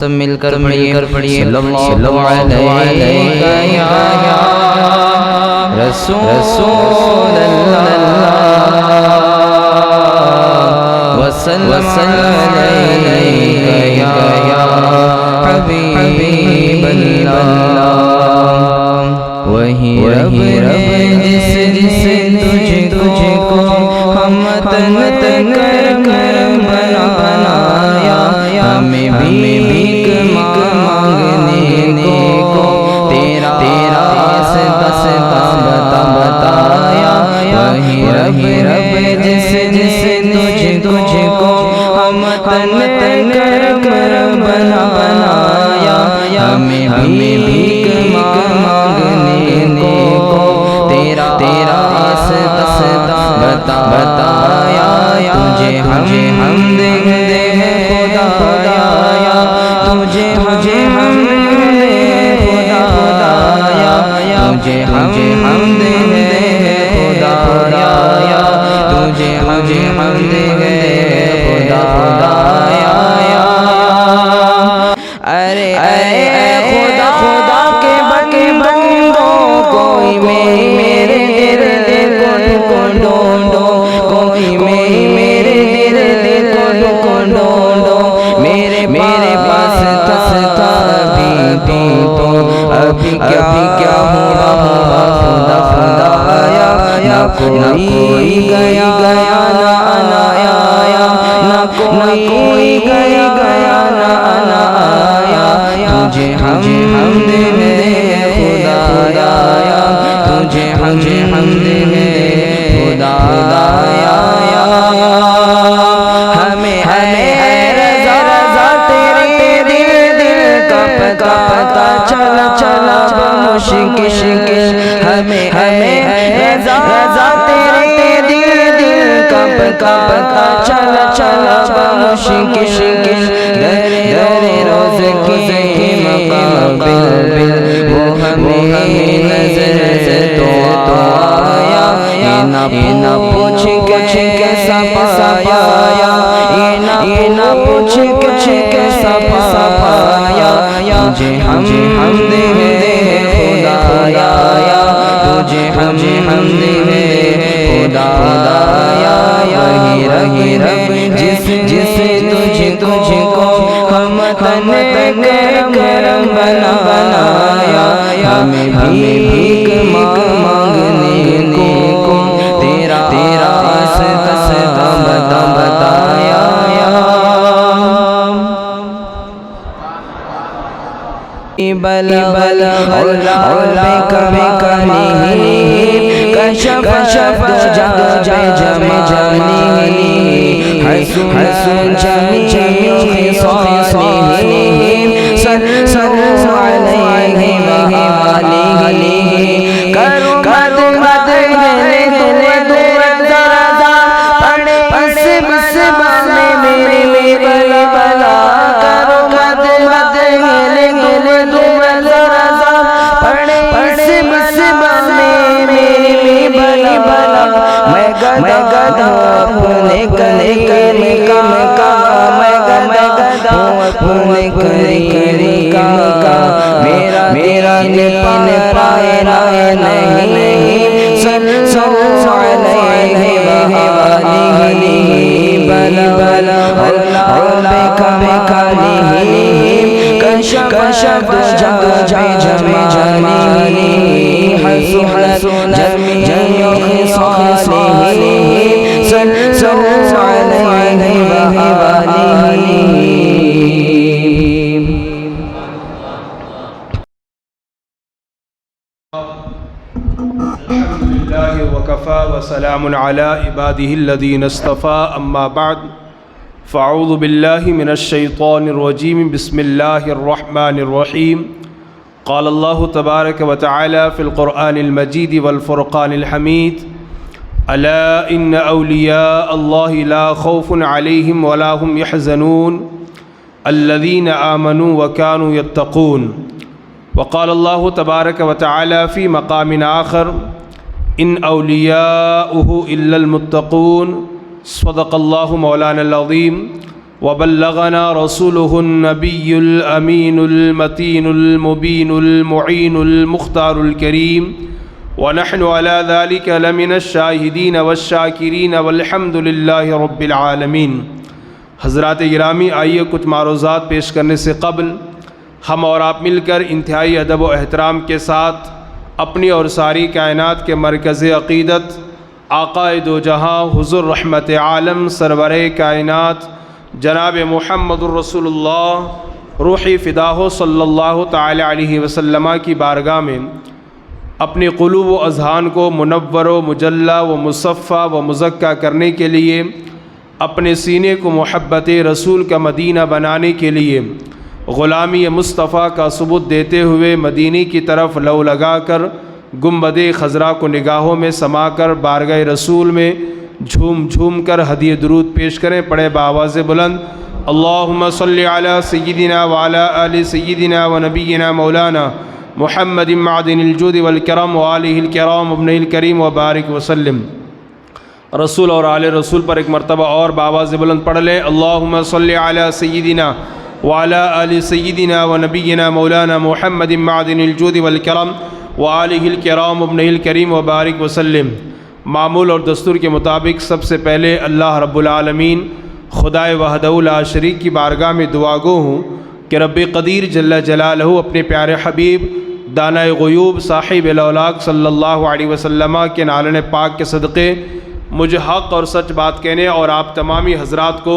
سب مل کر پڑھیے صلی اللہ علیہ یا رسول اللہ وسلم علیہ یا حبیب اللہ۔ وہی رب جس تجھ کو ہم تن کر بنایا، ہمیں بھی مانگنے کو تیرا راستا بتایا۔ وہی رب جس تجھ کو ہم تن کر بنایا، ہمیں بھی مانگنے کو تیرا راستا بتایا۔ تجھے حمد ہے خدایا، تجھے حمد ہے خدایا، تجھے حمد ہے خدایا، تجھے حمد ہے خدایا۔ ارے خدا کے بندوں کوئی میرے دل کو ڈھونڈو، کوئی میرے دل کو ڈھونڈو۔ میرے پاس تھا ابھی کیا ہوا خدایا۔ نہ کوئی گیا نہ آیا، نہ کوئی گیا نہ آیا۔ تجھے حمد ہے خدایا، تجھے حمد ہے خدایا۔ ہمیں رضا تیرے دل کا پتہ چلا بمشکل، ہمیں رضا تیرے دل کا پتہ چلا بمشکل۔ در روز کی مقابل وہ ہمیں نظر تو آیا۔ یہ نہ پوچھ کیسا پایا، یہ نہ پوچھ کیسا پایا۔ تجھے حمد ہے خدایا، تجھے حمد ہے خدایا۔ وہی رب جس تجھ کو ہم تن کر بنایا، ہمیں بھی مانگنے کو تیرا راستا بتایا۔ بل کشف جمالی حسن جمیع خصاله صلوا علیہ وآلہ۔ کرو مد ذرا پڑھے اس بانے میری بلا، کرو مد ذرا پڑھے اس بانے میری بلا۔ میں گدھا اپنے کریم کا، میں گدھا اپنے کریم کا، میرا دین پائے نہیں۔ صلوا علیہ وآلہ بلا کشف جمالی حسن جمیع خصاله صلوا علیہ وآلہ۔ وكفى وسلام على عباده الذين اصطفى، أما بعد فأعوذ بالله من الشيطان الرجيم، بسم الله الرحمن الرحيم۔ قال الله تبارك وتعالى في القرآن المجيد والفرقان الحميد: ألا إن أولياء الله لا خوف عليهم ولا هم يحزنون الذين آمنوا وكانوا يتقون۔ وقال الله تبارك وتعالى في مقام آخر: إن أولياؤه إلا المتقون۔ صدق الله مولانا العظيم وبلغنا رسوله النبي الأمين المتين المبين المعين المختار الكريم ونحن على ذلك لمن الشاهدين والشاكرين والحمد لله رب العالمين۔ حضرات گرامی، آئیے کچھ معروضات پیش کرنے سے قبل ہم اور آپ مل کر انتہائی ادب و احترام کے ساتھ اپنی اور ساری کائنات کے مرکز عقیدت آقا دو جہاں حضور رحمت عالم سرور کائنات جناب محمد الرسول اللہ روحی فداہ صلی اللہ تعالی علیہ وسلم کی بارگاہ میں اپنے قلوب و اذہان کو منور و مجلہ و مصفہ و مزکہ کرنے کے لیے، اپنے سینے کو محبت رسول کا مدینہ بنانے کے لیے، غلامی مصطفیٰ کا ثبوت دیتے ہوئے مدینے کی طرف لو لگا کر گنبد خضرا کو نگاہوں میں سما کر بارگاہ رسول میں جھوم جھوم کر ہدیہ درود پیش کریں۔ پڑھے بآواز بلند، اللہم صلی علی سیدنا وعلی آل سیدنا و نبینا مولانا محمد معدن الجود والکرم وآلہ الکرام ابن الکریم وبارک وسلم۔ رسول اور آل رسول پر ایک مرتبہ اور بآواز بلند پڑھ لیں، اللہم صلی علی سیدنا وعلی آل سیدنا و نبینا مولانا محمد معدن الجود والکرم وآلہ الکرام ابن الکریم وبارک وسلم۔ معمول اور دستور کے مطابق سب سے پہلے اللہ رب العالمین خدائے وحدہ لا شریک کی بارگاہ میں دعا گو ہوں کہ رب قدیر جل جلالہ اپنے پیارے حبیب دانۂ غیوب صاحب الاولاق صلی اللہ علیہ وسلم کے نالن پاک کے صدقے مجھے حق اور سچ بات کہنے اور آپ تمامی حضرات کو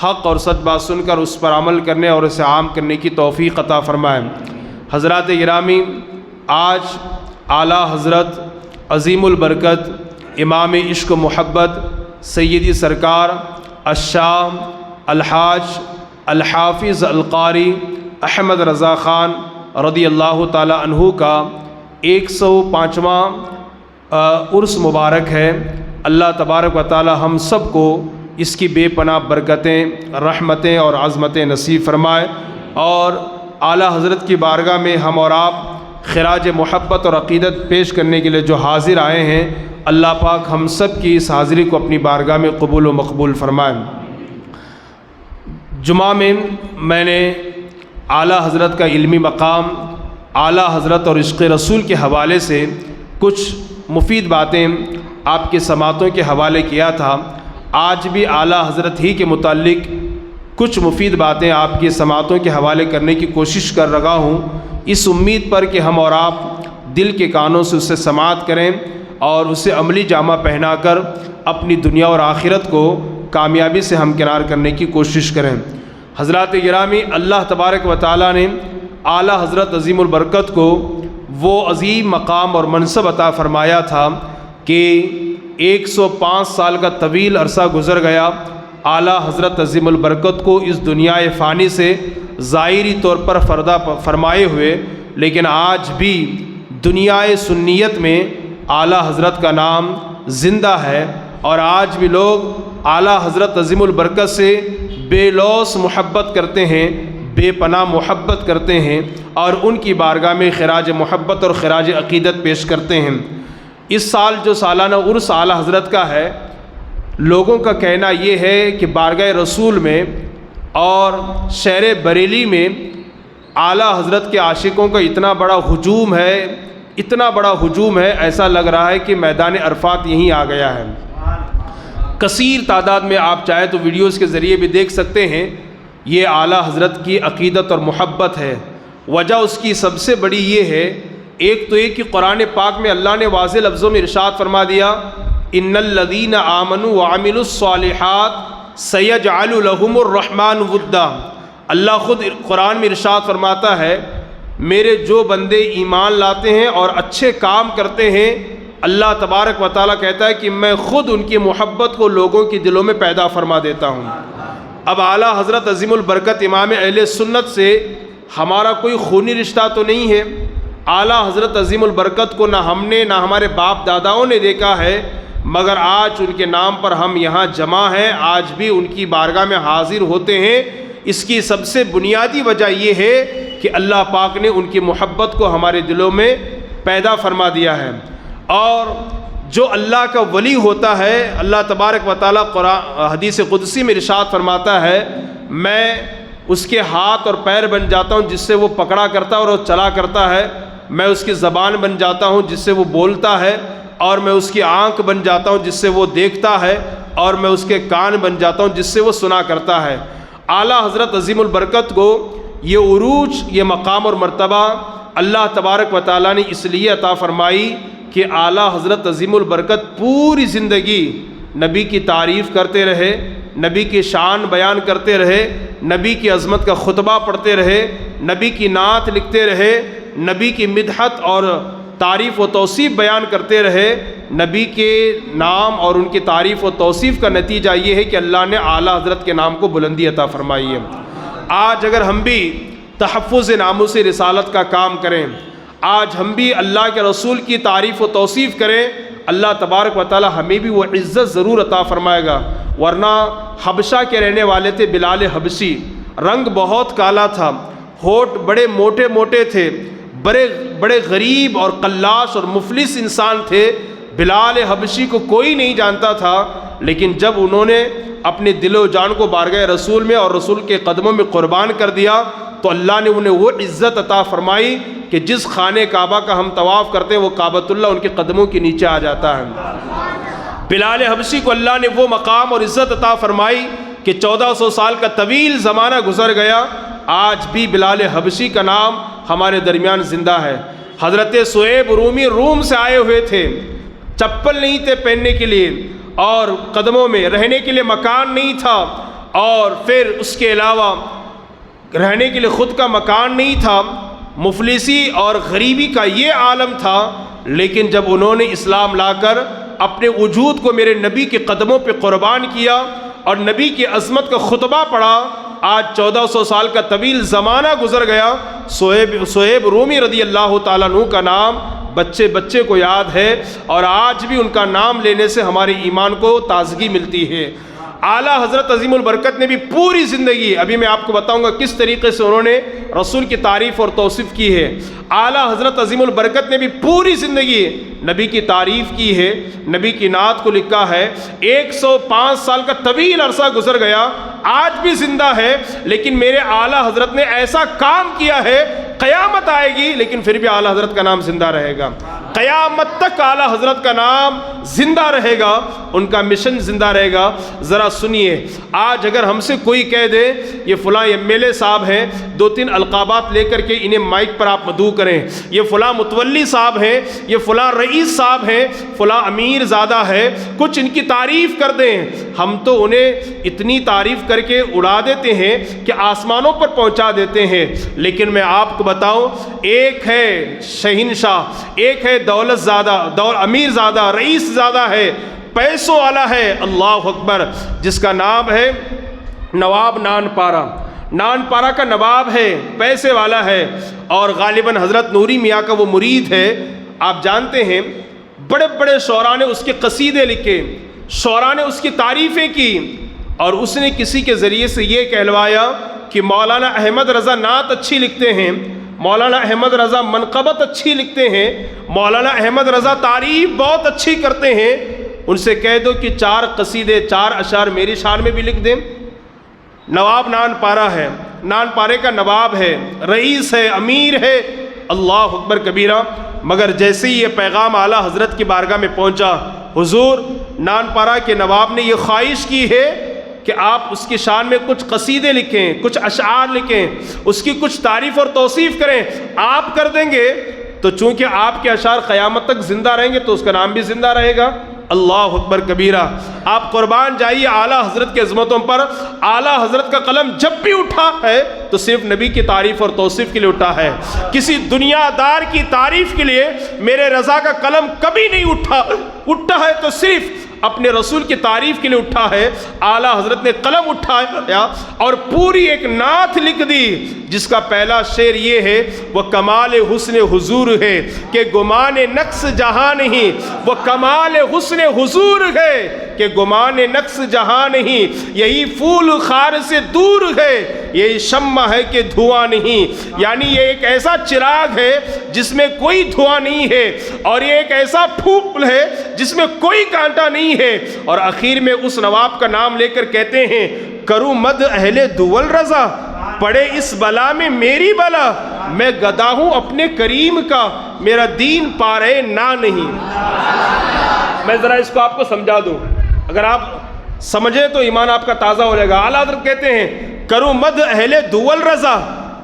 حق اور سچ بات سن کر اس پر عمل کرنے اور اسے عام کرنے کی توفیق عطا فرمائیں۔ حضرات گرامی، آج اعلیٰ حضرت عظیم البرکت امام عشق و محبت سیدی سرکار الشاہ الحاج الحافظ القاری احمد رضا خان رضی اللہ تعالی عنہ کا 105واں عرس مبارک ہے۔ اللہ تبارک و تعالی ہم سب کو اس کی بے پناہ برکتیں، رحمتیں اور عظمتیں نصیب فرمائے، اور اعلیٰ حضرت کی بارگاہ میں ہم اور آپ خراج محبت اور عقیدت پیش کرنے کے لیے جو حاضر آئے ہیں، اللہ پاک ہم سب کی اس حاضری کو اپنی بارگاہ میں قبول و مقبول فرمائیں۔ جمعہ میں نے اعلیٰ حضرت کا علمی مقام، اعلیٰ حضرت اور عشق رسول کے حوالے سے کچھ مفید باتیں آپ کے سماعتوں کے حوالے کیا تھا۔ آج بھی اعلیٰ حضرت ہی کے متعلق کچھ مفید باتیں آپ کی سماعتوں کے حوالے کرنے کی کوشش کر رہا ہوں، اس امید پر کہ ہم اور آپ دل کے کانوں سے اسے سماعت کریں اور اسے عملی جامہ پہنا کر اپنی دنیا اور آخرت کو کامیابی سے ہمکنار کرنے کی کوشش کریں۔ حضرات گرامی، اللہ تبارک و تعالیٰ نے اعلیٰ حضرت عظیم البرکت کو وہ عظیم مقام اور منصب عطا فرمایا تھا کہ 105 سال کا طویل عرصہ گزر گیا اعلیٰ حضرت عظیم البرکت کو اس دنیا فانی سے ظاہری طور پر فردہ فرمائے ہوئے، لیکن آج بھی دنیا سنیت میں اعلیٰ حضرت کا نام زندہ ہے، اور آج بھی لوگ اعلیٰ حضرت عظیم البرکت سے بے لوث محبت کرتے ہیں، بے پناہ محبت کرتے ہیں، اور ان کی بارگاہ میں خراج محبت اور خراج عقیدت پیش کرتے ہیں۔ اس سال جو سالانہ عرس اعلیٰ حضرت کا ہے، لوگوں کا کہنا یہ ہے کہ بارگاہ رسول میں اور شہر بریلی میں اعلیٰ حضرت کے عاشقوں کا اتنا بڑا ہجوم ہے، اتنا بڑا ہجوم ہے، ایسا لگ رہا ہے کہ میدان عرفات یہیں آ گیا ہے۔ کثیر تعداد میں آپ چاہے تو ویڈیوز کے ذریعے بھی دیکھ سکتے ہیں، یہ اعلیٰ حضرت کی عقیدت اور محبت ہے۔ وجہ اس کی سب سے بڑی یہ ہے، ایک تو یہ کہ قرآن پاک میں اللہ نے واضح لفظوں میں ارشاد فرما دیا، ان الذین آمنوا وعملوا الصالحات سیجعل لهم الرحمن ودا۔ اللہ خود قرآن میں ارشاد فرماتا ہے، میرے جو بندے ایمان لاتے ہیں اور اچھے کام کرتے ہیں، اللہ تبارک و تعالیٰ کہتا ہے کہ میں خود ان کی محبت کو لوگوں کے دلوں میں پیدا فرما دیتا ہوں۔ اب اعلیٰ حضرت عظیم البرکت امام اہل سنت سے ہمارا کوئی خونی رشتہ تو نہیں ہے، اعلیٰ حضرت عظیم البرکت کو نہ ہم نے نہ ہمارے باپ داداؤں نے دیکھا ہے، مگر آج ان کے نام پر ہم یہاں جمع ہیں، آج بھی ان کی بارگاہ میں حاضر ہوتے ہیں۔ اس کی سب سے بنیادی وجہ یہ ہے کہ اللہ پاک نے ان کی محبت کو ہمارے دلوں میں پیدا فرما دیا ہے۔ اور جو اللہ کا ولی ہوتا ہے، اللہ تبارک و تعالیٰ قرآن حدیث قدسی میں ارشاد فرماتا ہے، میں اس کے ہاتھ اور پیر بن جاتا ہوں جس سے وہ پکڑا کرتا ہے اور وہ چلا کرتا ہے، میں اس کی زبان بن جاتا ہوں جس سے وہ بولتا ہے، اور میں اس کی آنکھ بن جاتا ہوں جس سے وہ دیکھتا ہے، اور میں اس کے کان بن جاتا ہوں جس سے وہ سنا کرتا ہے۔ اعلیٰ حضرت عظیم البرکت کو یہ عروج، یہ مقام اور مرتبہ اللہ تبارک و تعالیٰ نے اس لیے عطا فرمائی کہ اعلیٰ حضرت عظیم البرکت پوری زندگی نبی کی تعریف کرتے رہے، نبی کی شان بیان کرتے رہے، نبی کی عظمت کا خطبہ پڑھتے رہے، نبی کی نعت لکھتے رہے، نبی کی مدحت اور تعریف و توصیف بیان کرتے رہے۔ نبی کے نام اور ان کی تعریف و توصیف کا نتیجہ یہ ہے کہ اللہ نے اعلیٰ حضرت کے نام کو بلندی عطا فرمائی ہے۔ آج اگر ہم بھی تحفظ ناموس رسالت کا کام کریں، آج ہم بھی اللہ کے رسول کی تعریف و توصیف کریں، اللہ تبارک و تعالی ہمیں بھی وہ عزت ضرور عطا فرمائے گا۔ ورنہ حبشہ کے رہنے والے تھے بلال حبشی، رنگ بہت کالا تھا، ہونٹ بڑے موٹے موٹے تھے، بڑے غریب اور قلاش اور مفلس انسان تھے۔ بلال حبشی کو کوئی نہیں جانتا تھا، لیکن جب انہوں نے اپنے دل و جان کو بارگاہ رسول میں اور رسول کے قدموں میں قربان کر دیا تو اللہ نے انہیں وہ عزت عطا فرمائی کہ جس خانہ کعبہ کا ہم طواف کرتے ہیں وہ کعبۃ اللہ ان کے قدموں کے نیچے آ جاتا ہے۔ بلال حبشی کو اللہ نے وہ مقام اور عزت عطا فرمائی کہ 1400 سال کا طویل زمانہ گزر گیا، آج بھی بلال حبشی کا نام ہمارے درمیان زندہ ہے۔ حضرت صہیب رومی روم سے آئے ہوئے تھے، چپل نہیں تھے پہننے کے لیے، اور قدموں میں رہنے کے لیے مکان نہیں تھا، اور پھر اس کے علاوہ رہنے کے لیے خود کا مکان نہیں تھا، مفلسی اور غریبی کا یہ عالم تھا۔ لیکن جب انہوں نے اسلام لا کر اپنے وجود کو میرے نبی کے قدموں پہ قربان کیا اور نبی کی عظمت کا خطبہ پڑھا، آج 1400 سال کا طویل زمانہ گزر گیا، صہیب رومی رضی اللہ تعالیٰ عنہ کا نام بچے بچے کو یاد ہے، اور آج بھی ان کا نام لینے سے ہمارے ایمان کو تازگی ملتی ہے۔ اعلیٰ حضرت عظیم البرکت نے بھی پوری زندگی، ابھی میں آپ کو بتاؤں گا کس طریقے سے انہوں نے رسول کی تعریف اور توصیف کی ہے۔ اعلیٰ حضرت عظیم البرکت نے بھی پوری زندگی نبی کی تعریف کی ہے، نبی کی نعت کو لکھا ہے۔ 105 سال کا طویل عرصہ گزر گیا، آج بھی زندہ ہے، لیکن میرے اعلیٰ حضرت نے ایسا کام کیا ہے، قیامت آئے گی لیکن پھر بھی اعلیٰ حضرت کا نام زندہ رہے گا، قیامت تک اعلیٰ حضرت کا نام زندہ رہے گا، ان کا مشن زندہ رہے گا۔ ذرا سنیے، آج اگر ہم سے کوئی کہہ دے یہ فلاں MLA صاحب ہیں، 2-3 القابات لے کر کے انہیں مائک پر آپ مدعو کریں، یہ فلاں متولی صاحب ہیں، یہ فلاں رئیس صاحب ہیں، فلاں امیر زادہ ہے، کچھ ان کی تعریف کر دیں، ہم تو انہیں اتنی تعریف کر کے اڑا دیتے ہیں کہ آسمانوں پر پہنچا دیتے ہیں۔ لیکن میں آپ کو بتاؤں، ایک ہے شہنشاہ، ایک ہے دولت زادہ، امیر زادہ، رئیس زادہ ہے، پیسوں والا ہے، اللہ اکبر، جس کا نام ہے نواب نان پارا۔ نان پارا کا نواب ہے، پیسے والا ہے، اور غالباً حضرت نوری میاں کا وہ مرید ہے۔ آپ جانتے ہیں بڑے بڑے شعراء نے اس کے قصیدے لکھے، شعراء نے اس کی تعریفیں کی، اور اس نے کسی کے ذریعے سے یہ کہلوایا کہ مولانا احمد رضا نعت اچھی لکھتے ہیں، مولانا احمد رضا منقبت اچھی لکھتے ہیں، مولانا احمد رضا تعریف بہت اچھی کرتے ہیں، ان سے کہہ دو کہ 4 قصیدے 4 اشعار میری شان میں بھی لکھ دیں۔ نواب نان پارا ہے، نان پارے کا نواب ہے، رئیس ہے، امیر ہے، اللہ اکبر کبیرہ، مگر جیسے ہی یہ پیغام اعلیٰ حضرت کی بارگاہ میں پہنچا، حضور نان پارا کے نواب نے یہ خواہش کی ہے کہ آپ اس کی شان میں کچھ قصیدے لکھیں، کچھ اشعار لکھیں، اس کی کچھ تعریف اور توصیف کریں۔ آپ کر دیں گے تو چونکہ آپ کے اشعار قیامت تک زندہ رہیں گے تو اس کا نام بھی زندہ رہے گا۔ اللہ اکبر کبیرہ، آپ قربان جائیے اعلیٰ حضرت کی عظمتوں پر۔ اعلیٰ حضرت کا قلم جب بھی اٹھا ہے تو صرف نبی کی تعریف اور توصیف کے لیے اٹھا ہے، کسی دنیا دار کی تعریف کے لیے میرے رضا کا قلم کبھی نہیں اٹھا ہے تو صرف اپنے رسول کی تعریف کے لیے اٹھا ہے۔ اعلیٰ حضرت نے قلم اٹھایا اور پوری ایک نعت لکھ دی جس کا پہلا شعر یہ ہے، وہ کمال حسن حضور ہے کہ گمان نقص جہاں نہیں، وہ کمال حسن حضور ہے کہ گمان نقص جہاں نہیں، یہی پھول خار سے دور ہے، یہی شمع ہے کہ دھواں نہیں، یعنی یہ ایک ایسا چراغ ہے جس میں کوئی دھواں نہیں ہے، اور یہ ایک ایسا پھول ہے جس میں کوئی کانٹا نہیں ہے۔ اور آخر میں اس نواب کا نام لے کر کہتے ہیں، کروں مد اہل دول رضا، پڑے اس بلا میں میری بلا، میں گدا ہوں اپنے کریم کا، میرا دین پارے نہ نہیں۔ میں ذرا اس کو آپ کو سمجھا دوں، اگر آپ سمجھیں تو ایمان آپ کا تازہ ہو جائے گا۔ اعلیٰ حضرت کہتے ہیں کروں مد اہل دول رضا،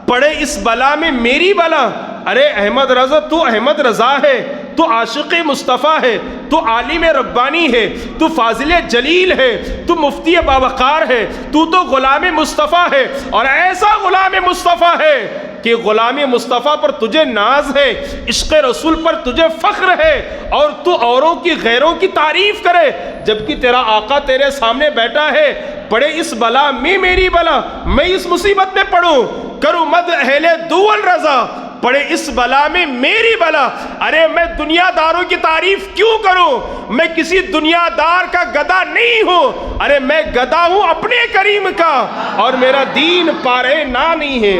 پڑے اس بلا میں میری بلا، ارے احمد رضا تو احمد رضا ہے، تو عاشق مصطفیٰ ہے، تو عالم ربانی ہے، تو فاضل جلیل ہے، تو مفتی باوقار ہے، تو غلام مصطفیٰ ہے، اور ایسا غلام مصطفیٰ ہے کہ غلام مصطفیٰ پر تجھے ناز ہے، عشق رسول پر تجھے فخر ہے، اور تو اوروں کی غیروں کی تعریف کرے، جبکہ تیرا آقا تیرے سامنے بیٹھا ہے۔ پڑے اس بلا میں میری بلا، میں اس مصیبت میں پڑوں، کروں مد اہل دول رضا، پڑے اس بلا میں میری بلا، ارے میں دنیا داروں کی تعریف کیوں کروں، میں کسی دنیا دار کا گدا نہیں ہوں، ارے میں گدا ہوں اپنے کریم کا، اور میرا دین پارے نہ نہیں ہے۔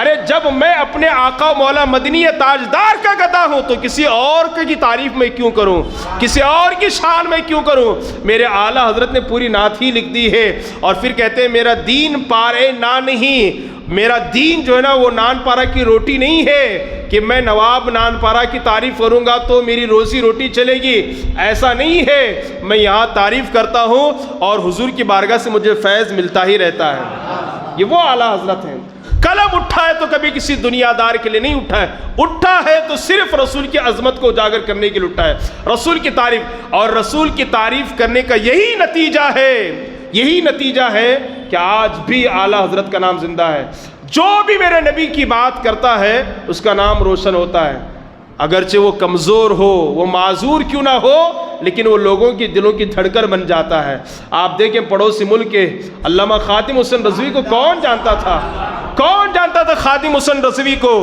ارے جب میں اپنے آقا مولا مدنی تاجدار کا گدا ہوں تو کسی اور کی تعریف میں کیوں کروں، کسی اور کی شان میں کیوں کروں۔ میرے اعلیٰ حضرت نے پوری نعت ہی لکھ دی ہے، اور پھر کہتے ہیں میرا دین پارے نہ نہیں، میرا دین جو ہے نا وہ نان پارا کی روٹی نہیں ہے کہ میں نواب نان پارا کی تعریف کروں گا تو میری روزی روٹی چلے گی، ایسا نہیں ہے۔ میں یہاں تعریف کرتا ہوں اور حضور کی بارگاہ سے مجھے فیض ملتا ہی رہتا ہے۔ یہ وہ اعلیٰ حضرت ہیں۔ قلم اٹھا ہے تو کبھی کسی دنیا دار کے لیے نہیں اٹھا ہے، اٹھا ہے تو صرف رسول کی عظمت کو اجاگر کرنے کے لیے اٹھا ہے، رسول کی تعریف، اور رسول کی تعریف کرنے کا یہی نتیجہ ہے، یہی نتیجہ ہے کہ آج بھی اعلیٰ حضرت کا نام زندہ ہے۔ جو بھی میرے نبی کی بات کرتا ہے اس کا نام روشن ہوتا ہے، اگرچہ وہ کمزور ہو، وہ معذور کیوں نہ ہو، لیکن وہ لوگوں کی دلوں کی دھڑکن بن جاتا ہے۔ آپ دیکھیں پڑوسی ملک کے علامہ خادم حسین رضوی کو کون جانتا تھا، کون جانتا تھا خادم حسین رضوی کو؟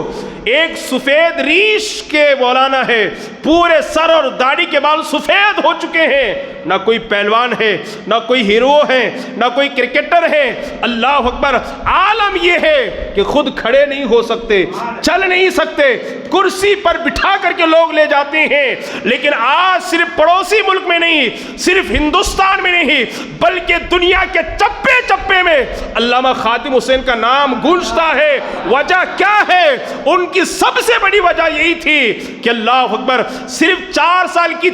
ایک سفید ریش کے مولانا ہے، پورے سر اور داڑھی کے بال سفید ہو چکے ہیں، نہ کوئی پہلوان ہے، نہ کوئی ہیرو ہے، نہ کوئی کرکٹر ہے۔ اللہ اکبر! عالم یہ ہے کہ خود کھڑے نہیں ہو سکتے، چل نہیں سکتے، کرسی پر بٹھا کر کے لوگ لے جاتے ہیں، لیکن آج صرف پڑوسی ملک میں نہیں، صرف ہندوستان میں نہیں، بلکہ دنیا کے چپے چپے میں علامہ خادم حسین کا نام گونجتا ہے۔ وجہ کیا ہے؟ ان کی سب سے بڑی وجہ یہی تھی کہ اللہ اکبر، صرف 4 سال کی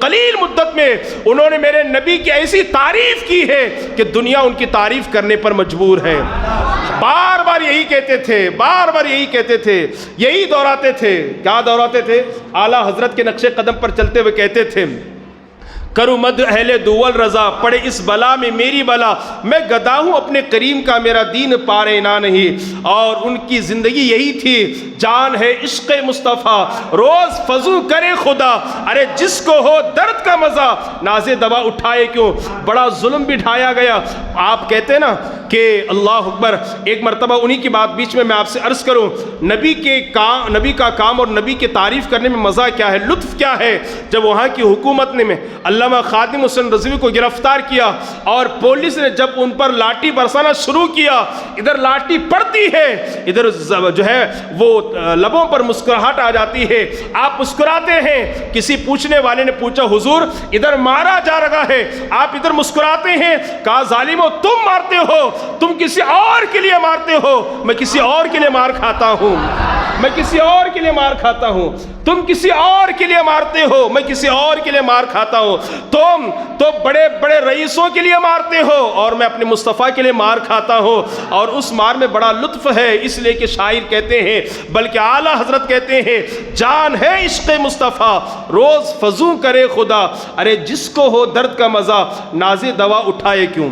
قلیل مدت میں انہوں نے میرے نبی کی ایسی تعریف کی ہے کہ دنیا ان کی تعریف کرنے پر مجبور ہے۔ بار بار یہی کہتے تھے، بار بار یہی کہتے تھے، یہی دہراتے تھے۔ کیا دہراتے تھے؟ اعلیٰ حضرت کے نقش قدم پر چلتے ہوئے کہتے تھے کروں مد اہل دول رضا، پڑے اس بلا میں میری بلا، میں گدا ہوں اپنے کریم کا، میرا دین پارے نہ نہیں۔ اور ان کی زندگی یہی تھی، جان ہے عشق مصطفیٰ، روز فضو کرے خدا، ارے جس کو ہو درد کا مزہ، ناز دوا اٹھائے کیوں، بڑا ظلم بٹھایا گیا۔ آپ کہتے ہیں نا کہ اللہ اکبر، ایک مرتبہ انہی کی بات بیچ میں آپ سے عرض کروں، نبی کا کام اور نبی کی تعریف کرنے میں مزہ کیا ہے، لطف کیا ہے؟ جب وہاں کی حکومت نے علامہ خادم حسین رضوی کو گرفتار کیا اور پولیس نے جب ان پر لاٹھی برسانا شروع کیا، ادھر لاٹھی پڑتی ہے، ادھر جو ہے وہ لبوں پر مسکراہٹ آ جاتی ہے، آپ مسکراتے ہیں۔ کسی پوچھنے والے نے پوچھا حضور ادھر مارا جا رہا ہے، آپ ادھر مسکراتے ہیں؟ کہا ظالمو، تم مارتے ہو، تم کسی اور کے لیے مارتے ہو، میں کسی اور کے لیے مار کھاتا ہوں، میں کسی اور کے لیے مار کھاتا ہوں، تم کسی اور کے لیے مارتے ہو، میں کسی اور کے لیے مار کھاتا ہوں، تم تو بڑے بڑے رئیسوں کے لیے مارتے ہو اور میں اپنے مصطفیٰ کے لیے مار کھاتا ہوں، اور اس مار میں بڑا لطف ہے، اس لیے کہ شاعر کہتے ہیں، بلکہ اعلیٰ حضرت کہتے ہیں، جان ہے عشق مصطفیٰ، روز فضو کرے خدا، ارے جس کو ہو درد کا مزہ، ناز دوا اٹھائے کیوں۔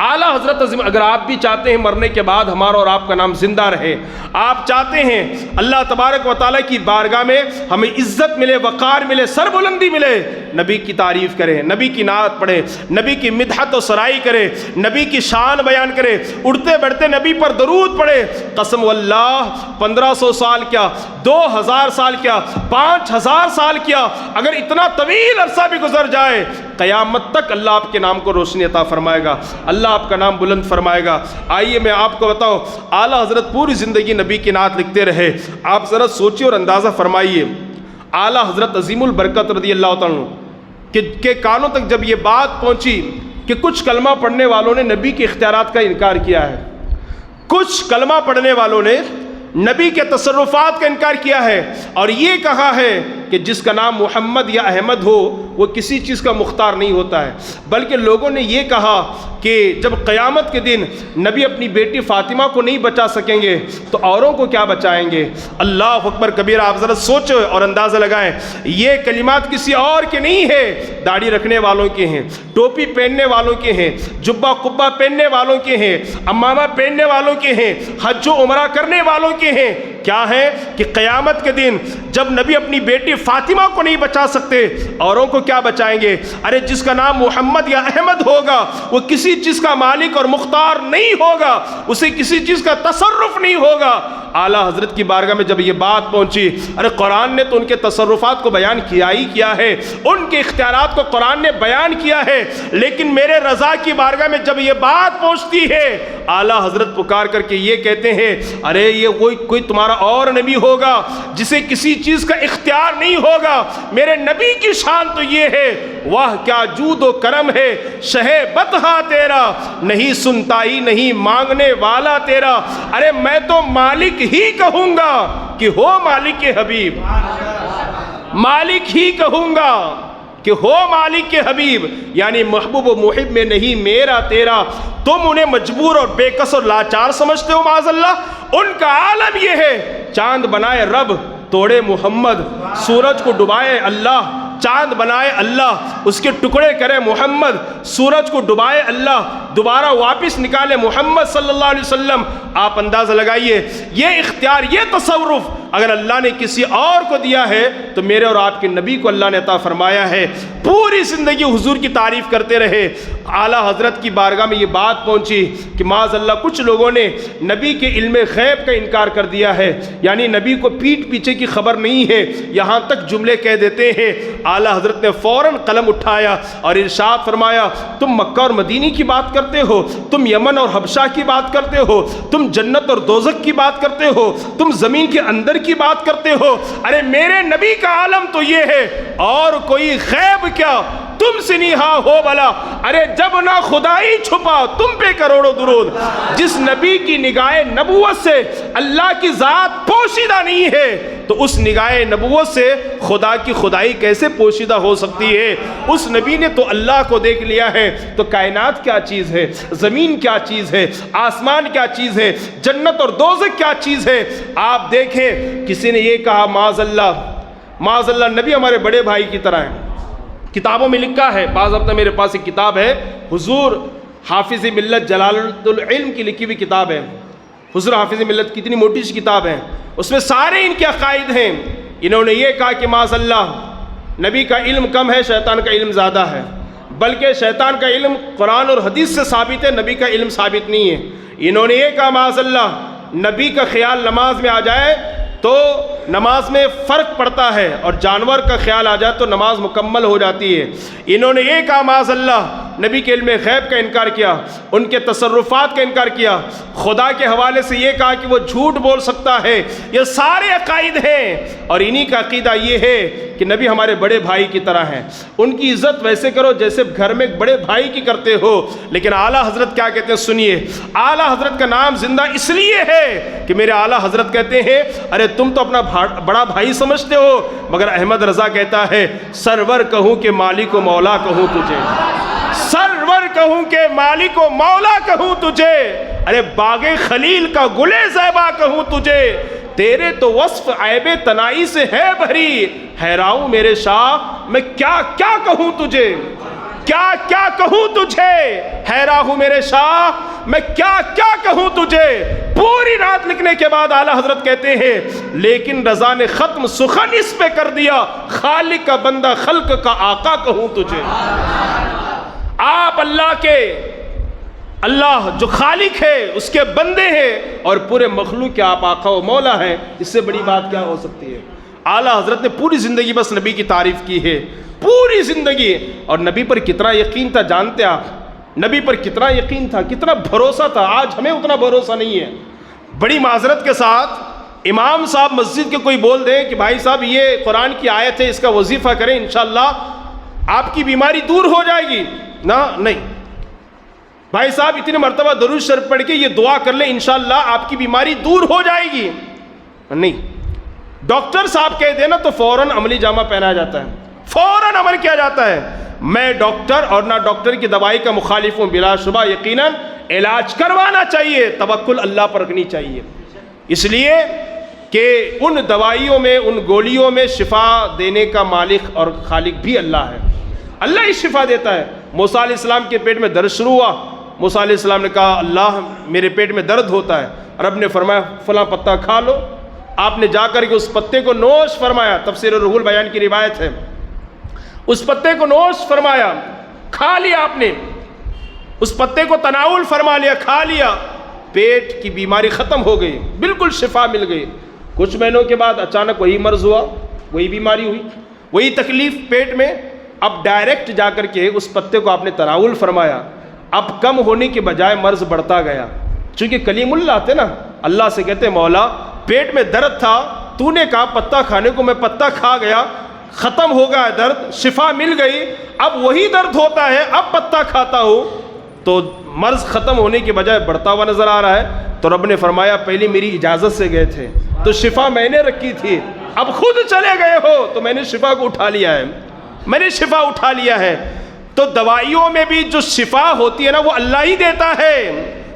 اعلیٰ حضرت عظیم، اگر آپ بھی چاہتے ہیں مرنے کے بعد ہمارا اور آپ کا نام زندہ رہے، آپ چاہتے ہیں اللہ تبارک و تعالیٰ کی بارگاہ میں ہمیں عزت ملے، وقار ملے، سربلندی ملے، نبی کی تعریف کریں، نبی کی نعت پڑھیں، نبی کی مدحت و سرائی کریں، نبی کی شان بیان کریں، اڑتے بڑھتے نبی پر درود پڑھیں۔ قسم واللہ 1500 سال کیا، 2000 سال کیا، 5000 سال کیا، اگر اتنا طویل عرصہ بھی گزر جائے، قیامت تک اللہ آپ کے نام کو روشنی عطا فرمائے گا، اللہ آپ کا نام بلند فرمائے گا۔ آئیے میں آپ کو بتاؤں، اعلیٰ حضرت پوری زندگی نبی کی نعت لکھتے رہے۔ آپ ذرا سوچیے اور اندازہ فرمائیے، اعلیٰ حضرت عظیم البرکت رضی اللہ تعالیٰ عنہ کے کانوں تک جب یہ بات پہنچی کہ کچھ کلمہ پڑھنے والوں نے نبی کے اختیارات کا انکار کیا ہے، کچھ کلمہ پڑھنے والوں نے نبی کے تصرفات کا انکار کیا ہے، اور یہ کہا ہے کہ جس کا نام محمد یا احمد ہو وہ کسی چیز کا مختار نہیں ہوتا ہے، بلکہ لوگوں نے یہ کہا کہ جب قیامت کے دن نبی اپنی بیٹی فاطمہ کو نہیں بچا سکیں گے تو اوروں کو کیا بچائیں گے۔ اللہ اکبر کبیرہ، آپ ذرا سوچو اور اندازہ لگائیں، یہ کلمات کسی اور کے نہیں ہیں، داڑھی رکھنے والوں کے ہیں، ٹوپی پہننے والوں کے ہیں، جبہ قبہ پہننے والوں کے ہیں، امامہ پہننے والوں کے ہیں، حج و عمرہ کرنے والوں کے ہیں۔ کیا ہے کہ قیامت کے دن جب نبی اپنی بیٹی فاطمہ کو نہیں بچا سکتے، اوروں کو کیا بچائیں گے؟ ارے جس کا نام محمد یا احمد ہوگا وہ کسی چیز کا مالک اور مختار نہیں ہوگا، اسے کسی چیز کا تصرف نہیں ہوگا۔ اعلیٰ حضرت کی بارگاہ میں جب یہ بات پہنچی، ارے قرآن نے تو ان کے تصرفات کو بیان کیا ہی کیا ہے، ان کے اختیارات کو قرآن نے بیان کیا ہے، لیکن میرے رضا کی بارگاہ میں جب یہ بات پہنچتی ہے، اعلیٰ حضرت پکار کر کے یہ کہتے ہیں، ارے یہ کوئی تمہارا اور نبی ہوگا جسے کسی چیز کا اختیار نہیں ہوگا، میرے نبی کی شان تو یہ ہے، واہ کیا جود و کرم ہے شہ بطحہ تیرا، نہیں سنتا ہی نہیں مانگنے والا تیرا۔ ارے میں تو مالک ہی کہوں گا کہ ہو مالک کے حبیب، مالک ہی کہوں گا کہ ہو مالک کے حبیب، یعنی محبوب و محب میں نہیں میرا تیرا۔ تم انہیں مجبور اور بے کس اور لاچار سمجھتے ہو، معاذ اللہ، ان کا عالم یہ ہے، چاند بنائے رب توڑے محمد، سورج کو ڈبائے اللہ، چاند بنائے اللہ، اس کے ٹکڑے کرے محمد، سورج کو ڈبائے اللہ، دوبارہ واپس نکالے محمد صلی اللہ علیہ وسلم۔ آپ اندازہ لگائیے، یہ اختیار، یہ تصرف اگر اللہ نے کسی اور کو دیا ہے تو میرے اور آپ کے نبی کو اللہ نے عطا فرمایا ہے۔ پوری زندگی حضور کی تعریف کرتے رہے، اعلیٰ حضرت کی بارگاہ میں یہ بات پہنچی کہ معاذ اللہ کچھ لوگوں نے نبی کے علم غیب کا انکار کر دیا ہے، یعنی نبی کو پیٹھ پیچھے کی خبر نہیں ہے، یہاں تک جملے کہہ دیتے ہیں۔ اعلیٰ حضرت نے فوراً قلم اٹھایا اور ارشاد فرمایا، تم مکہ اور مدینہ کی بات کرتے ہو، تم یمن اور حبشہ کی بات کرتے ہو، تم جنت اور دوزخ کی بات کرتے ہو، تم زمین کے اندر کی بات کرتے ہو، ارے میرے نبی کا عالم تو یہ ہے، اور کوئی غیب کیا تم سے نہا ہو بلا۔ ارے جب نہ خدائی چھپا تم پہ کروڑوں درود، جس نبی کی نگاہ نبوت سے اللہ کی ذات پوشیدہ نہیں ہے تو اس نگاہ نبوت سے خدا کی خدائی کیسے پوشیدہ ہو سکتی ہے؟ اس نبی نے تو اللہ کو دیکھ لیا ہے، تو کائنات کیا چیز ہے، زمین کیا چیز ہے، آسمان کیا چیز ہے، جنت اور دوزخ کیا چیز ہے۔ آپ دیکھیں کسی نے یہ کہا معاذ اللہ نبی ہمارے بڑے بھائی کی طرح ہیں، کتابوں میں لکھا ہے، بعض ہفتہ میرے پاس ایک کتاب ہے، حضور حافظ ملت جلال العلم کی لکھی ہوئی کتاب ہے، حضور حافظ ملت کی اتنی موٹی سی کتاب ہے، اس میں سارے ان کے عقائد ہیں۔ انہوں نے یہ کہا کہ معاذ اللہ نبی کا علم کم ہے، شیطان کا علم زیادہ ہے، بلکہ شیطان کا علم قرآن اور حدیث سے ثابت ہے، نبی کا علم ثابت نہیں ہے۔ انہوں نے یہ کہا معاذ اللہ نبی کا خیال نماز میں آ جائے تو نماز میں فرق پڑتا ہے، اور جانور کا خیال آ جائے تو نماز مکمل ہو جاتی ہے۔ انہوں نے یہ کہا معاذ اللہ نبی کے علم غیب کا انکار کیا، ان کے تصرفات کا انکار کیا، خدا کے حوالے سے یہ کہا کہ وہ جھوٹ بول سکتا ہے۔ یہ سارے عقائد ہیں، اور انہی کا عقیدہ یہ ہے کہ نبی ہمارے بڑے بھائی کی طرح ہیں، ان کی عزت ویسے کرو جیسے گھر میں ایک بڑے بھائی کی کرتے ہو۔ لیکن اعلیٰ حضرت کیا کہتے ہیں سنیے، اعلیٰ حضرت کا نام زندہ اس لیے ہے کہ میرے اعلیٰ حضرت کہتے ہیں ارے تم تو اپنا بڑا بھائی سمجھتے ہو، مگر احمد رضا کہتا ہے سرور کہوں کہ مالک و مولا کہوں تجھے، سرور کہوں کہ مالک و مولا کہوں تجھے، ارے باغ خلیل کا گلے زیبا کہوں تجھے، تیرے تو وصف عیب تنائی سے ہے بھری، حیراؤں میرے شاہ میں کیا کیا کہوں تجھے، کیا کیا کہوں تجھے، حیران ہوں میرے شاہ میں کیا کیا کہوں تجھے۔ پوری رات لکھنے کے بعد اعلیٰ حضرت کہتے ہیں لیکن رضا نے ختم سخن اس پہ کر دیا، خالق کا بندہ خلق کا آقا کہوں تجھے۔ آپ اللہ جو خالق ہے اس کے بندے ہیں، اور پورے مخلوق کے آپ آقا و مولا ہیں، اس سے بڑی بات کیا ہو سکتی ہے؟ اعلیٰ حضرت نے پوری زندگی بس نبی کی تعریف کی ہے، پوری زندگی، اور نبی پر کتنا یقین تھا جانتے آپ، نبی پر کتنا یقین تھا، کتنا بھروسہ تھا۔ آج ہمیں اتنا بھروسہ نہیں ہے۔ بڑی معذرت کے ساتھ امام صاحب مسجد کے کوئی بول دیں کہ بھائی صاحب یہ قرآن کی آیت ہے، اس کا وظیفہ کریں، انشاءاللہ آپ کی بیماری دور ہو جائے گی، نہیں، بھائی صاحب اتنی مرتبہ درود شریف پڑھ کے یہ دعا کر لیں انشاءاللہ آپ کی بیماری دور ہو جائے گی. نہیں، ڈاکٹر صاحب کہہ دینا تو فوراً عملی جامہ پہنایا جاتا ہے، فوراً عمل کیا جاتا ہے. میں ڈاکٹر اور نہ ڈاکٹر کی دوائی کا مخالف ہوں، بلا شبہ یقیناً علاج کروانا چاہیے، توکل اللہ پر رکھنی چاہیے، اس لیے کہ ان دوائیوں میں، ان گولیوں میں شفا دینے کا مالک اور خالق بھی اللہ ہے. اللہ ہی شفا دیتا ہے. موسیٰ علیہ السلام کے پیٹ میں درد شروع ہوا، موسیٰ علیہ السلام نے کہا اللہ میرے پیٹ میں درد ہوتا ہے. رب نے فرمایا فلاں پتہ کھا لو. آپ نے جا کر کے اس پتے کو نوش فرمایا، تفسیر روح البیان کی روایت ہے، اس پتے کو نوش فرمایا، کھا لیا، آپ نے اس پتے کو تناول فرما لیا، کھا لیا، پیٹ کی بیماری ختم ہو گئی، بالکل شفا مل گئی. کچھ مہینوں کے بعد اچانک وہی مرض ہوا، وہی بیماری ہوئی، وہی تکلیف پیٹ میں. اب ڈائریکٹ جا کر کے اس پتے کو آپ نے تناول فرمایا، اب کم ہونے کے بجائے مرض بڑھتا گیا. چونکہ کلیم اللہ تھے نا، اللہ سے کہتے مولا پیٹ میں درد تھا، تو نے کہا پتہ کھانے کو، میں پتہ کھا گیا، ختم ہو گیا درد، شفا مل گئی. اب وہی درد ہوتا ہے، اب پتہ کھاتا ہوں تو مرض ختم ہونے کے بجائے بڑھتا ہوا نظر آ رہا ہے. تو رب نے فرمایا پہلی میری اجازت سے گئے تھے تو شفا میں نے رکھی تھی، اب خود چلے گئے ہو تو میں نے شفا کو اٹھا لیا ہے، میں نے شفا اٹھا لیا ہے. تو دوائیوں میں بھی جو شفا ہوتی ہے نا وہ اللہ ہی دیتا ہے.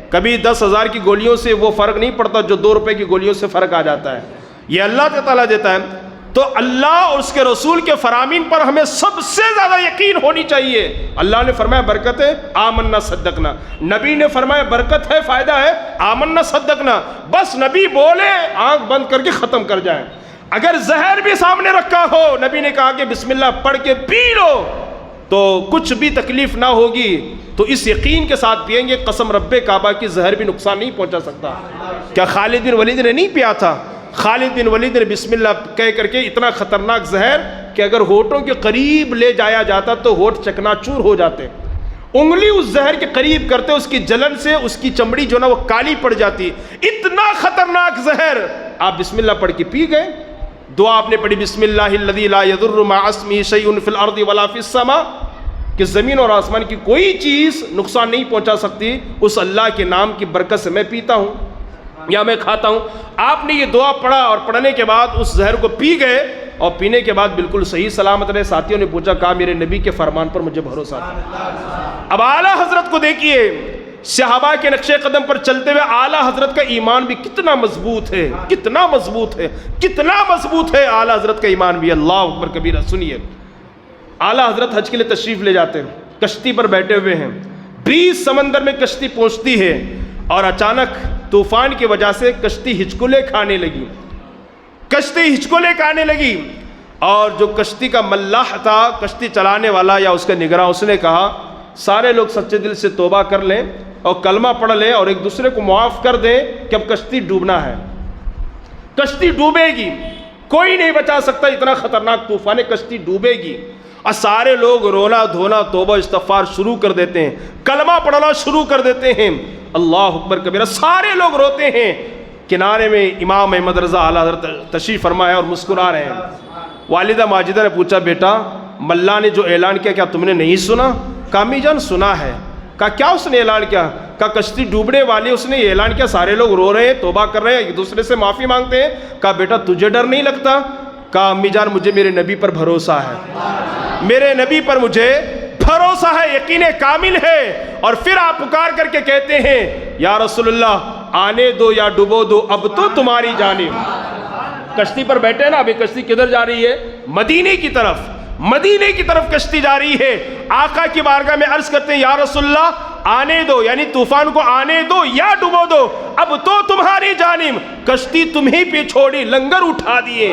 کبھی 10,000 کی گولیوں سے وہ فرق نہیں پڑتا جو 2 روپے کی گولیوں سے فرق آ جاتا ہے، یہ اللہ تعالیٰ دیتا ہے. تو اللہ اور اس کے رسول کے فرامین پر ہمیں سب سے زیادہ یقین ہونی چاہیے. اللہ نے فرمایا برکت ہے، آمنا صدقنا. نبی نے فرمایا برکت ہے، فائدہ ہے، آمنا صدقنا. بس نبی بولے آنکھ بند کر کے ختم کر جائیں. اگر زہر بھی سامنے رکھا ہو، نبی نے کہا کہ بسم اللہ پڑھ کے پی لو تو کچھ بھی تکلیف نہ ہوگی. تو اس یقین کے ساتھ پئیں گے، قسم رب کعبہ کی زہر بھی نقصان نہیں پہنچا سکتا. کیا خالد بن ولید نے نہیں پیا تھا؟ خالد بن ولید نے بسم اللہ کہہ کر کے اتنا خطرناک زہر کہ اگر ہونٹوں کے قریب لے جایا جاتا تو ہونٹ چکنا چور ہو جاتے. انگلی اس زہر کے قریب کرتے، اس کی جلن سے اس کی چمڑی جو نا وہ کالی پڑ جاتی. اتنا خطرناک زہر، آپ بسم اللہ پڑھ کے پی گئے. دعا آپ نے پڑھی بسم اللہ الذی لا یضر مع اسمہ شیء فی الارض ولا فی السماء، کہ زمین اور آسمان کی کوئی چیز نقصان نہیں پہنچا سکتی، اس اللہ کے نام کی برکت سے میں پیتا ہوں یا میں کھاتا ہوں. آپ نے یہ دعا پڑھا اور پڑھنے کے بعد اس زہر کو پی گئے اور پینے کے بعد بالکل صحیح سلامت رہے. ساتھیوں نے پوچھا، کہا میرے نبی کے فرمان پر مجھے بھروسہ تھا. اب اعلیٰ حضرت کو دیکھیے، صحابہ کے نقش قدم پر چلتے ہوئے اعلیٰ حضرت کا ایمان بھی کتنا مضبوط ہے، کتنا مضبوط ہے، کتنا مضبوط ہے اعلیٰ حضرت کا ایمان بھی. اللہ اکبر کبیرہ. سنیے، اعلیٰ حضرت حج کے لیے تشریف لے جاتے ہیں، کشتی پر بیٹھے ہوئے ہیں، 20 سمندر میں کشتی پہنچتی ہے اور اچانک طوفان کی وجہ سے کشتی ہچکولے کھانے لگی، کشتی ہچکولے کھانے لگی. اور جو کشتی کا ملاح تھا، کشتی چلانے والا یا اس کا نگراں، اس نے کہا سارے لوگ سچے دل سے توبہ کر لیں اور کلمہ پڑھ لیں اور ایک دوسرے کو معاف کر دیں کہ اب کشتی ڈوبنا ہے، کشتی ڈوبے گی، کوئی نہیں بچا سکتا، اتنا خطرناک طوفان ہے، کشتی ڈوبے گی. اور سارے لوگ رونا دھونا توبہ استغفار شروع کر دیتے ہیں، کلمہ پڑھنا شروع کر دیتے ہیں. اللہ اکبر کبیرہ. سارے لوگ روتے ہیں. کنارے میں امام احمد رضا اعلیٰ حضرت تشریف فرمایا اور مسکرا رہے ہیں. والدہ ماجدہ نے پوچھا بیٹا ملا نے جو اعلان کیا تم نے نہیں سنا؟ کہا امی جان سنا ہے. کہا کیا اس نے اعلان کیا؟ کہا کشتی ڈوبنے والی اس نے یہ اعلان کیا، سارے لوگ رو رہے ہیں، توبہ کر رہے ہیں، ایک دوسرے سے معافی مانگتے ہیں. کہا بیٹا تجھے ڈر نہیں لگتا؟ کہا امی جان مجھے میرے نبی پر بھروسہ ہے، میرے نبی پر مجھے بھروسہ ہے، یقین کامل ہے. اور پھر آپ پکار کر کے کہتے ہیں یا رسول اللہ آنے دو یا ڈبو دو اب تو تمہاری جانب. کشتی پر بیٹھے نا، ابھی کشتی کدھر جا رہی ہے؟ مدینے کی طرف، مدینے کی طرف کشتی جا رہی ہے. آقا کی بارگاہ میں عرض کرتے ہیں یا رسول اللہ آنے دو، یعنی طوفان کو آنے دو یا ڈبو دو، اب تو تمہاری جانب. کشتی تمہیں پہ چھوڑی لنگر اٹھا دیے،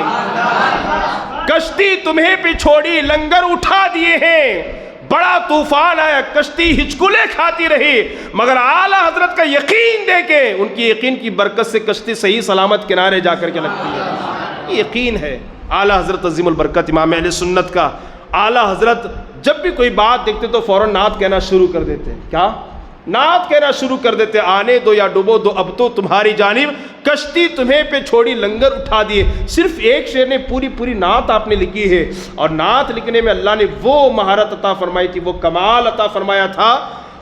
کشتی تمہیں پہ چھوڑی لنگر اٹھا دیے ہیں. بڑا طوفان آیا، کشتی ہچکولے کھاتی رہی، مگر اعلیٰ حضرت کا یقین دے کے، ان کی یقین کی برکت سے کشتی صحیح سلامت کنارے جا کر کے لگتی ہے. یقین ہے اعلیٰ حضرت عظیم البرکت امام اہل سنت کا. اعلیٰ حضرت جب بھی کوئی بات دیکھتے تو فوراً نعت کہنا شروع کر دیتے. کیا نعت کہنا شروع کر دیتے؟ آنے دو یا ڈبو دو اب تو تمہاری جانب، کشتی تمہیں پہ چھوڑی لنگر اٹھا دیے. صرف ایک شعر نے پوری نعت آپ نے لکھی ہے، اور نعت لکھنے میں اللہ نے وہ مہارت عطا فرمائی تھی، وہ کمال عطا فرمایا تھا.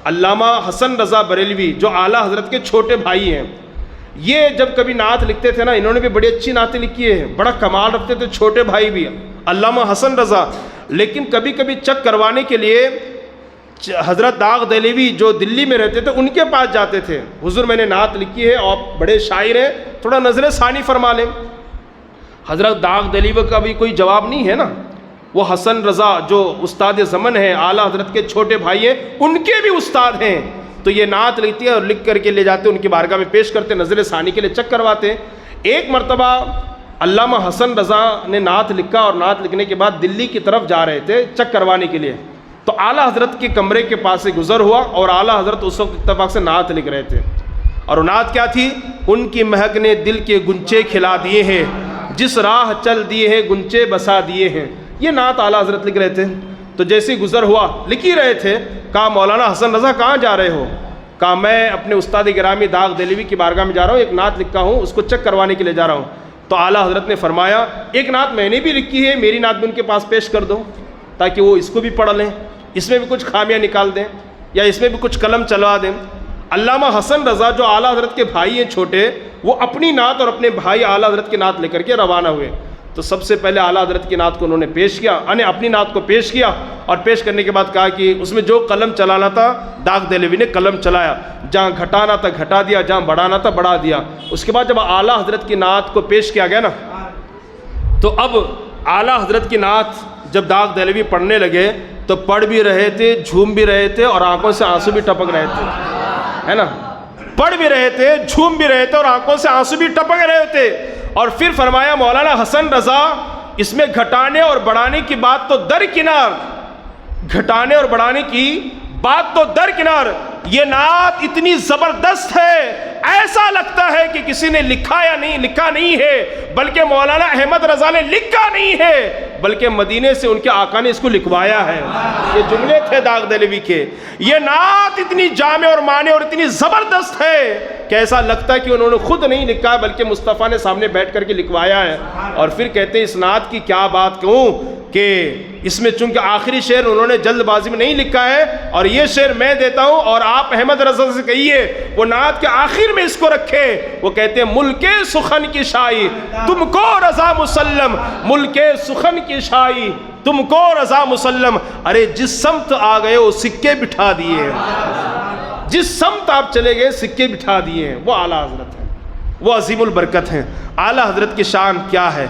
علامہ حسن رضا بریلوی جو اعلیٰ حضرت کے چھوٹے بھائی ہیں، یہ جب کبھی نعت لکھتے تھے نا، انہوں نے بھی بڑی اچھی نعتیں لکھی ہیں، بڑا کمال رکھتے تھے چھوٹے بھائی بھی علامہ حسن رضا. لیکن کبھی کبھی چیک کروانے کے لیے حضرت داغ دہلوی جو دلی میں رہتے تھے ان کے پاس جاتے تھے. حضور میں نے نعت لکھی ہے اور بڑے شاعر ہیں، تھوڑا نظر ثانی فرما لیں. حضرت داغ دہلوی کا بھی کوئی جواب نہیں ہے نا، وہ حسن رضا جو استاد زمن ہیں، اعلیٰ حضرت کے چھوٹے بھائی ہیں، ان کے بھی استاد ہیں. تو یہ نعت لکھتی ہے اور لکھ کر کے لے جاتے، ان کی بارگاہ میں پیش کرتے، نظر ثانی کے لیے چیک کرواتے. ایک مرتبہ علامہ حسن رضا نے نعت لکھا اور نعت لکھنے کے بعد دلی کی طرف جا رہے تھے چیک کروانے کے لیے. تو اعلیٰ حضرت کے کمرے کے پاس سے گزر ہوا اور اعلیٰ حضرت اس وقت اتفاق سے نعت لکھ رہے تھے. اور وہ نعت کیا تھی؟ ان کی مہک نے دل کے گنچے کھلا دیے ہیں، جس راہ چل دیے ہیں گنچے بسا دیے ہیں. یہ نعت اعلیٰ حضرت لکھ رہے تھے. تو جیسے گزر ہوا لکھ ہی رہے تھے، کہا مولانا حسن رضا کہاں جا رہے ہو؟ کہا میں اپنے استاد گرامی داغ دہلوی کی بارگاہ میں جا رہا ہوں، ایک نعت لکھا ہوں، اس کو چیک کروانے کے لیے جا رہا ہوں. تو اعلیٰ حضرت نے فرمایا ایک نعت میں نے بھی لکھی ہے، میری نعت بھی ان کے پاس پیش کر دو تاکہ وہ اس کو بھی پڑھ لیں، اس میں بھی کچھ خامیاں نکال دیں یا اس میں بھی کچھ قلم چلوا دیں. علامہ حسن رضا جو اعلیٰ حضرت کے بھائی ہیں چھوٹے، وہ اپنی نعت اور اپنے بھائی اعلیٰ حضرت کی نعت لے کر کے روانہ ہوئے. تو سب سے پہلے اعلیٰ حضرت کی نعت کو انہوں نے پیش کیا، اپنی نعت کو پیش کیا، اور پیش کرنے کے بعد کہا کہ اس میں جو قلم چلانا تھا داغ دہلوی نے قلم چلایا، جہاں گھٹانا تھا گھٹا دیا، جہاں بڑھانا تھا بڑھا دیا. اس کے بعد جب اعلیٰ حضرت کی نعت کو پیش کیا گیا نا، تو اب اعلیٰ حضرت کی نعت جب داغ دہلوی پڑھنے لگے تو پڑھ بھی رہے تھے، جھوم بھی رہے تھے اور آنکھوں سے آنسو بھی ٹپک رہے تھے، ہے نا. پڑھ بھی رہے تھے، جھوم بھی رہے تھے اور آنکھوں سے آنسو بھی ٹپک رہے تھے. اور پھر فرمایا مولانا حسن رضا اس میں گھٹانے اور بڑھانے کی بات تو درکنار، گھٹانے اور بڑھانے کی بات تو درکنار، یہ نعت اتنی زبردست ہے ایسا لگتا ہے کہ کسی نے لکھا نہیں ہے، بلکہ مولانا احمد رضا نے لکھا نہیں ہے بلکہ مدینے سے ان کے آقا نے اس کو لکھوایا ہے. یہ جملے تھے داغ دہلوی کے. یہ نعت اتنی جامع اور معنی اور اتنی زبردست ہے کہ ایسا لگتا ہے کہ انہوں نے خود نہیں لکھا بلکہ مصطفیٰ نے سامنے بیٹھ کر کے لکھوایا ہے. اور پھر کہتے ہیں اس نعت کی کیا بات کہوں کہ اس میں چونکہ آخری شعر انہوں نے جلد بازی میں نہیں لکھا ہے اور یہ شعر میں دیتا ہوں اور آپ احمد رضا سے کہیے وہ نعت کے آخر میں اس کو رکھے. وہ کہتے ہیں ملک سخن کی شائی تم کو رضا مسلم، ملک سخن کی شائی تم کو رضا مسلم. ارے جس سمت آ گئے وہ سکے بٹھا دیے، جس سمت آپ چلے گئے سکے بٹھا دیے ہیں. وہ اعلیٰ حضرت ہیں، وہ عظیم البرکت ہیں. اعلیٰ حضرت کی شان کیا ہے،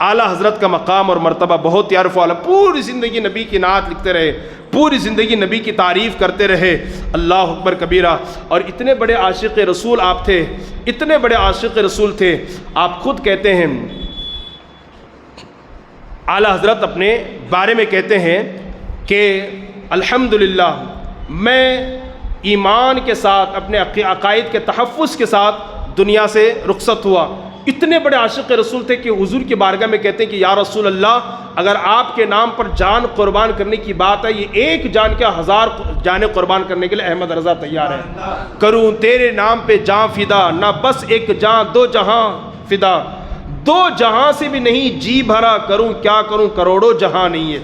اعلیٰ حضرت کا مقام اور مرتبہ بہت ہی عرف والا. پوری زندگی نبی کی نعت لکھتے رہے، پوری زندگی نبی کی تعریف کرتے رہے. اللہ اکبر کبیرہ. اور اتنے بڑے عاشق رسول آپ تھے، اتنے بڑے عاشق رسول تھے. آپ خود کہتے ہیں، اعلیٰ حضرت اپنے بارے میں کہتے ہیں کہ الحمدللہ میں ایمان کے ساتھ اپنے عقائد کے تحفظ کے ساتھ دنیا سے رخصت ہوا. اتنے بڑے عاشق رسول تھے کہ حضور کی بارگاہ میں کہتے ہیں کہ یا رسول اللہ اگر آپ کے نام پر جان قربان کرنے کی بات ہے، یہ ایک جان کیا 1000 جانیں قربان کرنے کے لیے احمد رضا تیار ہے. کروں تیرے نام پہ جان فدا، نہ بس ایک جان دو جہاں فدا، دو جہاں سے بھی نہیں جی بھرا، کروں کیا کروں کروڑوں جہاں نہیں ہے.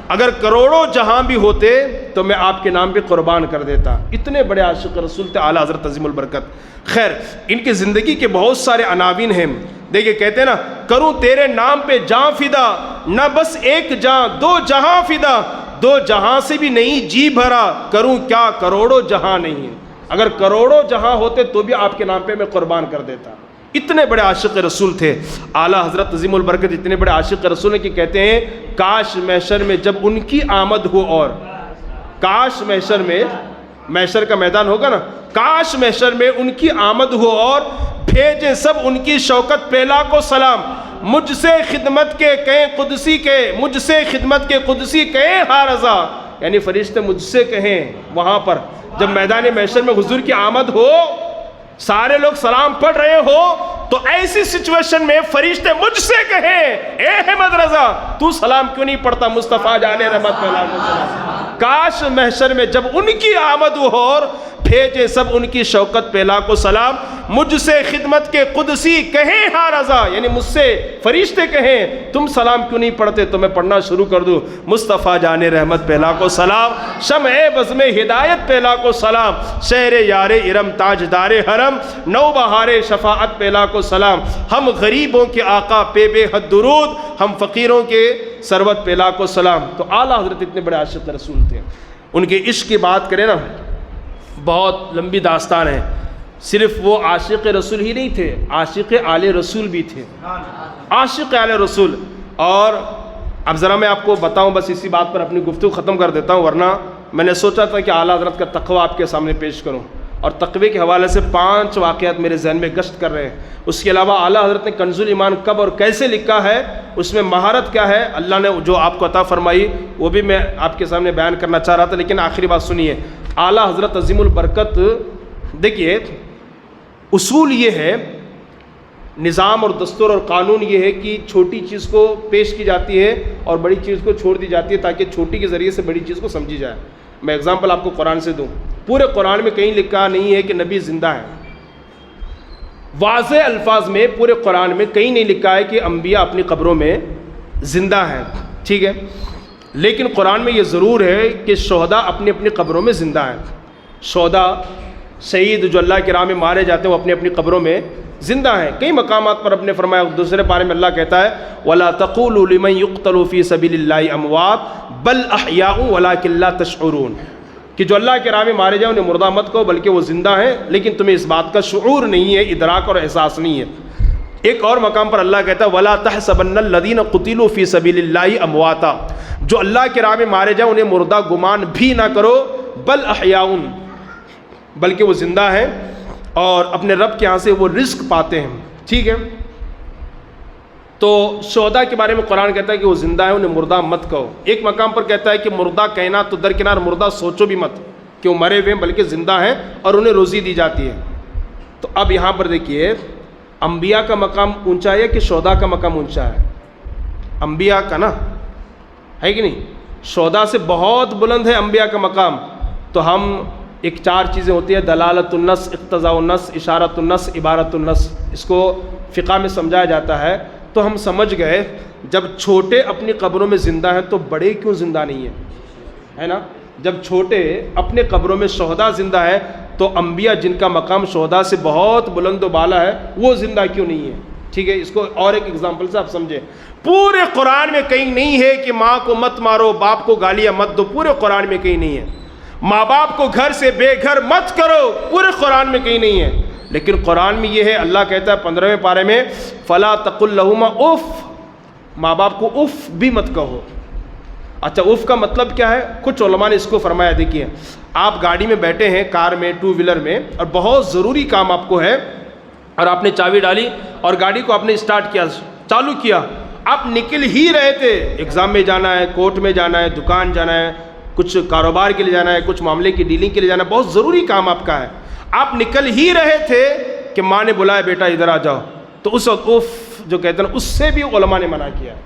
اگر کروڑوں جہاں بھی ہوتے تو میں آپ کے نام پہ قربان کر دیتا. اتنے بڑے عاشق رسول تھے اعلیٰ حضرت عظیم البرکت. خیر ان کی زندگی کے بہت سارے عناوین ہیں. دیکھیں کہتے ہیں نا کروں تیرے نام پہ جاں فدا، نہ بس ایک جاں دو جہاں فدا، دو جہاں سے بھی نہیں جی بھرا، کروں کیا کروڑوں جہاں نہیں. اگر کروڑوں جہاں ہوتے تو بھی آپ کے نام پہ میں قربان کر دیتا. اتنے بڑے عاشق رسول تھے اعلیٰ حضرت عظیم البرکت. اتنے بڑے عاشق رسول ہیں کہ کہتے ہیں کاش محشر میں جب ان کی آمد ہو، اور کاش محشر میں، محشر کا میدان ہوگا نا، کاش محشر میں ان کی آمد ہو اور بھیجیں سب ان کی شوکت پہلا کو سلام، مجھ سے خدمت کے کہیں قدسی کے، مجھ سے خدمت کے قدسی کہیں ہاں رضا. یعنی فرشتے مجھ سے کہیں وہاں پر جب میدان محشر میں حضور کی آمد ہو، سارے لوگ سلام پڑھ رہے ہو، تو ایسی سچویشن میں فرشتے مجھ سے کہیں اے احمد رضا تو سلام کیوں نہیں پڑھتا، مصطفیٰ جانے رحمت پہ کاش محشر میں جب ان کی آمد ہو اور بھیجے سب ان کی شوکت پہ لاکھوں سلام، مجھ سے خدمت کے قدسی کہیں ہاں رضا، یعنی مجھ سے فرشتے کہیں تم سلام کیوں نہیں پڑھتے تو میں پڑھنا شروع کر دوں۔ مصطفیٰ جان رحمت پہ لاکھوں سلام، شمع بزم ہدایت پہ لاکھوں سلام، شہر یار ارم تاجدار حرم، نو بہار شفاعت پہ لاکھوں سلام، ہم غریبوں کے آقا پہ بے حد درود، ہم فقیروں کے سروت پہ لاکھوں سلام۔ تو اعلیٰ حضرت اتنے بڑے عاشق رسول تھے، ان کے عشق کی بات کریں نا بہت لمبی داستان ہے۔ صرف وہ عاشق رسول ہی نہیں تھے، عاشق آل رسول بھی تھے، عاشق آل رسول۔ اور اب ذرا میں آپ کو بتاؤں، بس اسی بات پر اپنی گفتگو ختم کر دیتا ہوں، ورنہ میں نے سوچا تھا کہ اعلیٰ حضرت کا تقویٰ آپ کے سامنے پیش کروں، اور تقوی کے حوالے سے 5 واقعات میرے ذہن میں گشت کر رہے ہیں۔ اس کے علاوہ اعلیٰ حضرت نے کنز الایمان کب اور کیسے لکھا ہے، اس میں مہارت کیا ہے، اللہ نے جو آپ کو عطا فرمائی وہ بھی میں آپ کے سامنے بیان کرنا چاہ رہا تھا، لیکن آخری بات سنیے۔ اعلیٰ حضرت عظیم البرکت، دیکھیے اصول یہ ہے، نظام اور دستور اور قانون یہ ہے کہ چھوٹی چیز کو پیش کی جاتی ہے اور بڑی چیز کو چھوڑ دی جاتی ہے تاکہ چھوٹی کے ذریعے سے بڑی چیز کو سمجھی جائے۔ میں اگزامپل آپ کو قرآن سے دوں، پورے قرآن میں کہیں لکھا نہیں ہے کہ نبی زندہ ہے، واضح الفاظ میں پورے قرآن میں کہیں نہیں لکھا ہے کہ انبیاء اپنی قبروں میں زندہ ہیں، ٹھیک ہے، لیکن قرآن میں یہ ضرور ہے کہ شہداء اپنی اپنی قبروں میں زندہ ہیں۔ شہداء، شہید جو اللہ کی راہ میں مارے جاتے ہیں، وہ اپنی اپنی قبروں میں زندہ ہیں۔ کئی مقامات پر اپنے فرمایا، دوسرے پارے میں اللہ کہتا ہے وَلَا تَقُولُوا لِمَنْ يُقْتَلُ فِي سَبِيلِ اللَّهِ أَمْوَاتٌ بَلْ أَحْيَاءٌ وَلَكِنْ لَا تَشْعُرُونَ، کہ جو اللہ کے راہ میں مارے جائیں انہیں مردہ مت کہو بلکہ وہ زندہ ہیں، لیکن تمہیں اس بات کا شعور نہیں ہے، ادراک اور احساس نہیں ہے۔ ایک اور مقام پر اللہ کہتا ہے وَلَا تَحْسَبَنَّ الَّذِينَ قُتِلُوا فِي سَبِيلِ اللَّهِ أَمْوَاتًا، جو اللہ کے راہ میں مارے جائیں انہیں مردہ گمان بھی نہ کرو، بل احیاء، بلکہ وہ زندہ ہیں اور اپنے رب کے ہاں سے وہ رزق پاتے ہیں، ٹھیک ہے۔ تو شہداء کے بارے میں قرآن کہتا ہے کہ وہ زندہ ہیں، انہیں مردہ مت کہو۔ ایک مقام پر کہتا ہے کہ مردہ کہنا تو درکنار، مردہ سوچو بھی مت کہ وہ مرے ہوئے ہیں، بلکہ زندہ ہیں اور انہیں روزی دی جاتی ہے۔ تو اب یہاں پر دیکھیے، انبیاء کا مقام اونچا ہے کہ شہداء کا مقام اونچا ہے؟ انبیاء کا نا، ہے کہ نہیں؟ شہداء سے بہت بلند ہے انبیاء کا مقام۔ تو ہم ایک 4 چیزیں ہوتی ہیں، دلالت النص، اقتضاء النص، اشارت النص، عبارت النص، اس کو فقہ میں سمجھایا جاتا ہے۔ تو ہم سمجھ گئے جب چھوٹے اپنی قبروں میں زندہ ہیں تو بڑے کیوں زندہ نہیں ہیں، ہے نا؟ جب چھوٹے اپنے قبروں میں شہداء زندہ ہیں تو انبیاء جن کا مقام شہداء سے بہت بلند و بالا ہے وہ زندہ کیوں نہیں ہے؟ ٹھیک ہے، اس کو اور ایک ایگزامپل سے آپ سمجھیں۔ پورے قرآن میں کہیں نہیں ہے کہ ماں کو مت مارو، باپ کو گالیاں مت دو، پورے قرآن میں کہیں نہیں ہے۔ ماں باپ کو گھر سے بے گھر مت کرو، پورے قرآن میں کہیں نہیں ہے۔ لیکن قرآن میں یہ ہے، اللہ کہتا ہے 15ویں پارے میں فلا تقل لہما اف، ماں باپ کو اف بھی مت کہو۔ اچھا، اف کا مطلب کیا ہے؟ کچھ علماء نے اس کو فرمایا، دیکھیے آپ گاڑی میں بیٹھے ہیں، کار میں، 2 ویلر میں، اور بہت ضروری کام آپ کو ہے اور آپ نے چابی ڈالی اور گاڑی کو آپ نے اسٹارٹ کیا، چالو کیا، آپ نکل ہی رہے تھے، ایگزام میں جانا ہے، کورٹ میں جانا ہے، دکان جانا ہے، کچھ کاروبار کے لیے جانا ہے، کچھ معاملے کی ڈیلنگ کے لیے جانا ہے، بہت ضروری کام آپ کا ہے، آپ نکل ہی رہے تھے کہ ماں نے بلایا بیٹا ادھر آ جاؤ، تو اس وقت اف جو کہتے ہیں اس سے بھی علماء نے منع کیا ہے،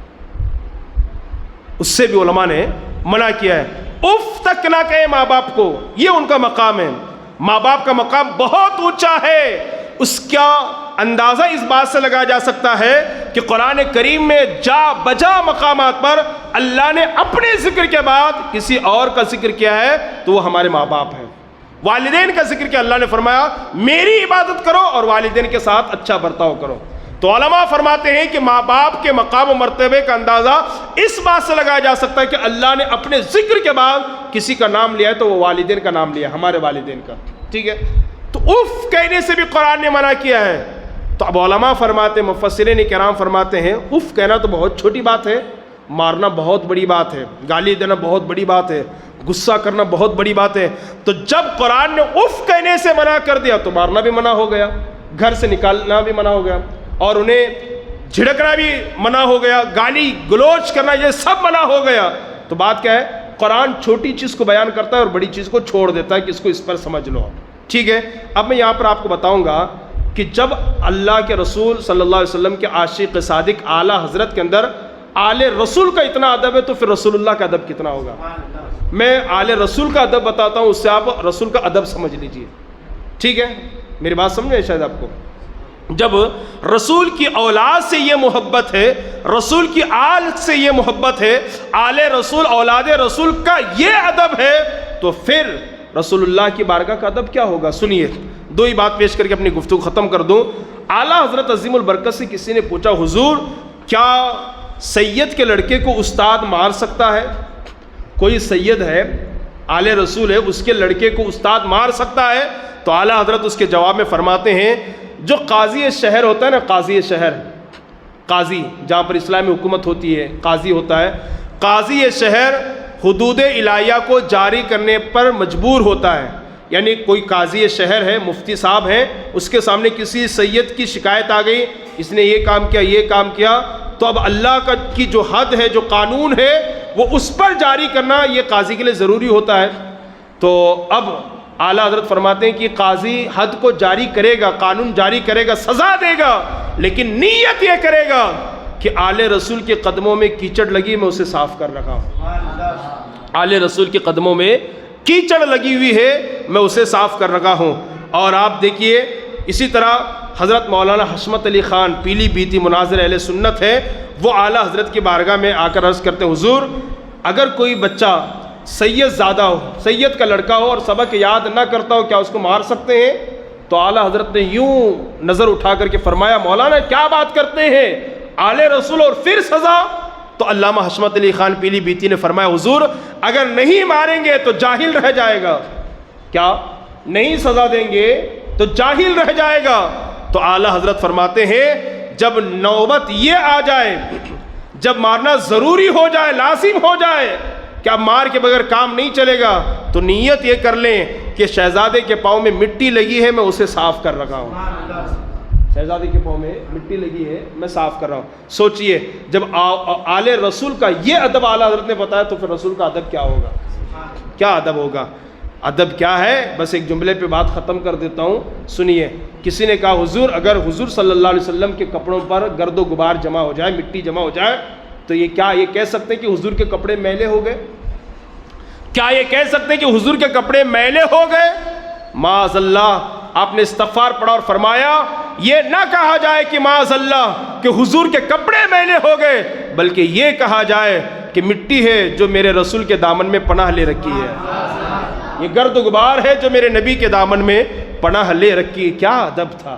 اس سے بھی علماء نے منع کیا ہے۔ اف تک نہ کہے ماں باپ کو، یہ ان کا مقام ہے۔ ماں باپ کا مقام بہت اونچا ہے، اس کا اندازہ اس بات سے لگایا جا سکتا ہے کہ قرآن کریم میں جا بجا مقامات پر اللہ نے اپنے ذکر کے بعد کسی اور کا ذکر کیا ہے تو وہ ہمارے ماں باپ ہیں۔ والدین کا ذکر کیا، اللہ نے فرمایا میری عبادت کرو اور والدین کے ساتھ اچھا برتاؤ کرو۔ تو علماء فرماتے ہیں کہ ماں باپ کے مقام و مرتبے کا اندازہ اس بات سے لگایا جا سکتا ہے کہ اللہ نے اپنے ذکر کے بعد کسی کا نام لیا ہے تو وہ والدین کا نام لیا، ہمارے والدین کا، ٹھیک ہے۔ تو اف کہنے سے بھی قرآن نے منع کیا ہے۔ تو اب علماء فرماتے ہیں، مفسرین کرام فرماتے ہیں اف کہنا تو بہت چھوٹی بات ہے، مارنا بہت بڑی بات ہے، گالی دینا بہت بڑی بات ہے، غصہ کرنا بہت بڑی بات ہے۔ تو جب قرآن نے اف کہنے سے منع کر دیا تو مارنا بھی منع ہو گیا، گھر سے نکالنا بھی منع ہو گیا، اور انہیں جھڑکنا بھی منع ہو گیا، گالی گلوچ کرنا یہ سب منع ہو گیا۔ تو بات کیا ہے، قرآن چھوٹی چیز کو بیان کرتا ہے اور بڑی چیز کو چھوڑ دیتا ہے کہ اس کو اس پر سمجھ لو، ٹھیک ہے۔ اب میں یہاں پر آپ کو بتاؤں گا کہ جب اللہ کے رسول صلی اللہ علیہ وسلم کے عاشق صادق اعلیٰ حضرت کے اندر آل رسول کا اتنا ادب ہے تو پھر رسول اللہ کا ادب کتنا ہوگا۔ میں آل رسول کا ادب بتاتا ہوں، اس سے آپ رسول کا ادب سمجھ لیجئے، ٹھیک ہے؟ میری بات سمجھے شاید آپ کو؟ جب رسول کی اولاد سے یہ محبت ہے، رسول کی آل سے یہ محبت ہے، آل رسول اولاد رسول کا یہ ادب ہے، تو پھر رسول اللہ کی بارگاہ کا ادب کیا ہوگا؟ سنیے، دو ہی بات پیش کر کے اپنی گفتگو ختم کر دوں۔ اعلیٰ حضرت عظیم البرکت سے کسی نے پوچھا، حضور کیا سید کے لڑکے کو استاد مار سکتا ہے؟ کوئی سید ہے، آل رسول ہے، اس کے لڑکے کو استاد مار سکتا ہے؟ تو اعلیٰ حضرت اس کے جواب میں فرماتے ہیں، جو قاضی شہر ہوتا ہے نا، قاضی شہر، قاضی جہاں پر اسلامی حکومت ہوتی ہے، قاضی ہوتا ہے، قاضی شہر حدود الہیہ کو جاری کرنے پر مجبور ہوتا ہے۔ یعنی کوئی قاضی شہر ہے، مفتی صاحب ہیں، اس کے سامنے کسی سید کی شکایت آ گئی، اس نے یہ کام کیا، یہ کام کیا، تو اب اللہ کی جو حد ہے، جو قانون ہے، وہ اس پر جاری کرنا یہ قاضی کے لیے ضروری ہوتا ہے۔ تو اب اعلیٰ حضرت فرماتے ہیں کہ قاضی حد کو جاری کرے گا، قانون جاری کرے گا، سزا دے گا، لیکن نیت یہ کرے گا کہ آل رسول کے قدموں میں کیچڑ لگی، میں اسے صاف کر رکھا ہوں، آل رسول کے قدموں میں کیچڑ لگی ہوئی ہے، میں اسے صاف کر رکھا ہوں۔ اور آپ دیکھیے اسی طرح حضرت مولانا حشمت علی خان پیلی بیتی مناظر اہل سنت ہے، وہ اعلیٰ حضرت کی بارگاہ میں آ کر عرض کرتے ہیں، حضور اگر کوئی بچہ سید زادہ ہو، سید کا لڑکا ہو اور سبق یاد نہ کرتا ہو، کیا اس کو مار سکتے ہیں؟ تو اعلیٰ حضرت نے یوں نظر اٹھا کر کے فرمایا، مولانا کیا بات کرتے ہیں، آل رسول اور پھر سزا؟ تو علامہ حشمت علی خان پیلی بیتی نے فرمایا، حضور اگر نہیں ماریں گے تو جاہل رہ جائے گا، کیا نہیں سزا دیں گے تو جاہل رہ جائے گا۔ تو اعلیٰ حضرت فرماتے ہیں، جب نوبت یہ آ جائے، جب مارنا ضروری ہو جائے، لازم ہو جائے کہ اب مار کے بغیر کام نہیں چلے گا، تو نیت یہ کر لیں کہ شہزادے کے پاؤں میں مٹی لگی ہے، میں اسے صاف کر رکھا ہوں، شہزادے کے پاؤں میں مٹی لگی ہے، میں صاف کر رہا ہوں۔ سوچئے جب آل رسول کا یہ ادب اعلیٰ حضرت نے بتایا، تو پھر رسول کا ادب کیا ہوگا؟ کیا ادب ہوگا؟ ادب کیا ہے؟ بس ایک جملے پہ بات ختم کر دیتا ہوں، سنیے۔ کسی نے کہا، حضور اگر حضور صلی اللہ علیہ وسلم کے کپڑوں پر گرد و غبار جمع ہو جائے، مٹی جمع ہو جائے، تو یہ کیا یہ کہہ سکتے ہیں کہ حضور کے کپڑے میلے ہو گئے؟ کیا یہ کہہ سکتے ہیں کہ حضور کے کپڑے میلے ہو گئے؟ معاذ اللہ۔ آپ نے استغفار پڑھا اور فرمایا، یہ نہ کہا جائے کہ معاذ اللہ کہ حضور کے کپڑے میلے ہو گئے، بلکہ یہ کہا جائے کہ مٹی ہے جو میرے رسول کے دامن میں پناہ لے رکھی ہے، یہ گرد و غبار ہے جو میرے نبی کے دامن میں پناہ لے رکھی ہے۔ کیا ادب تھا،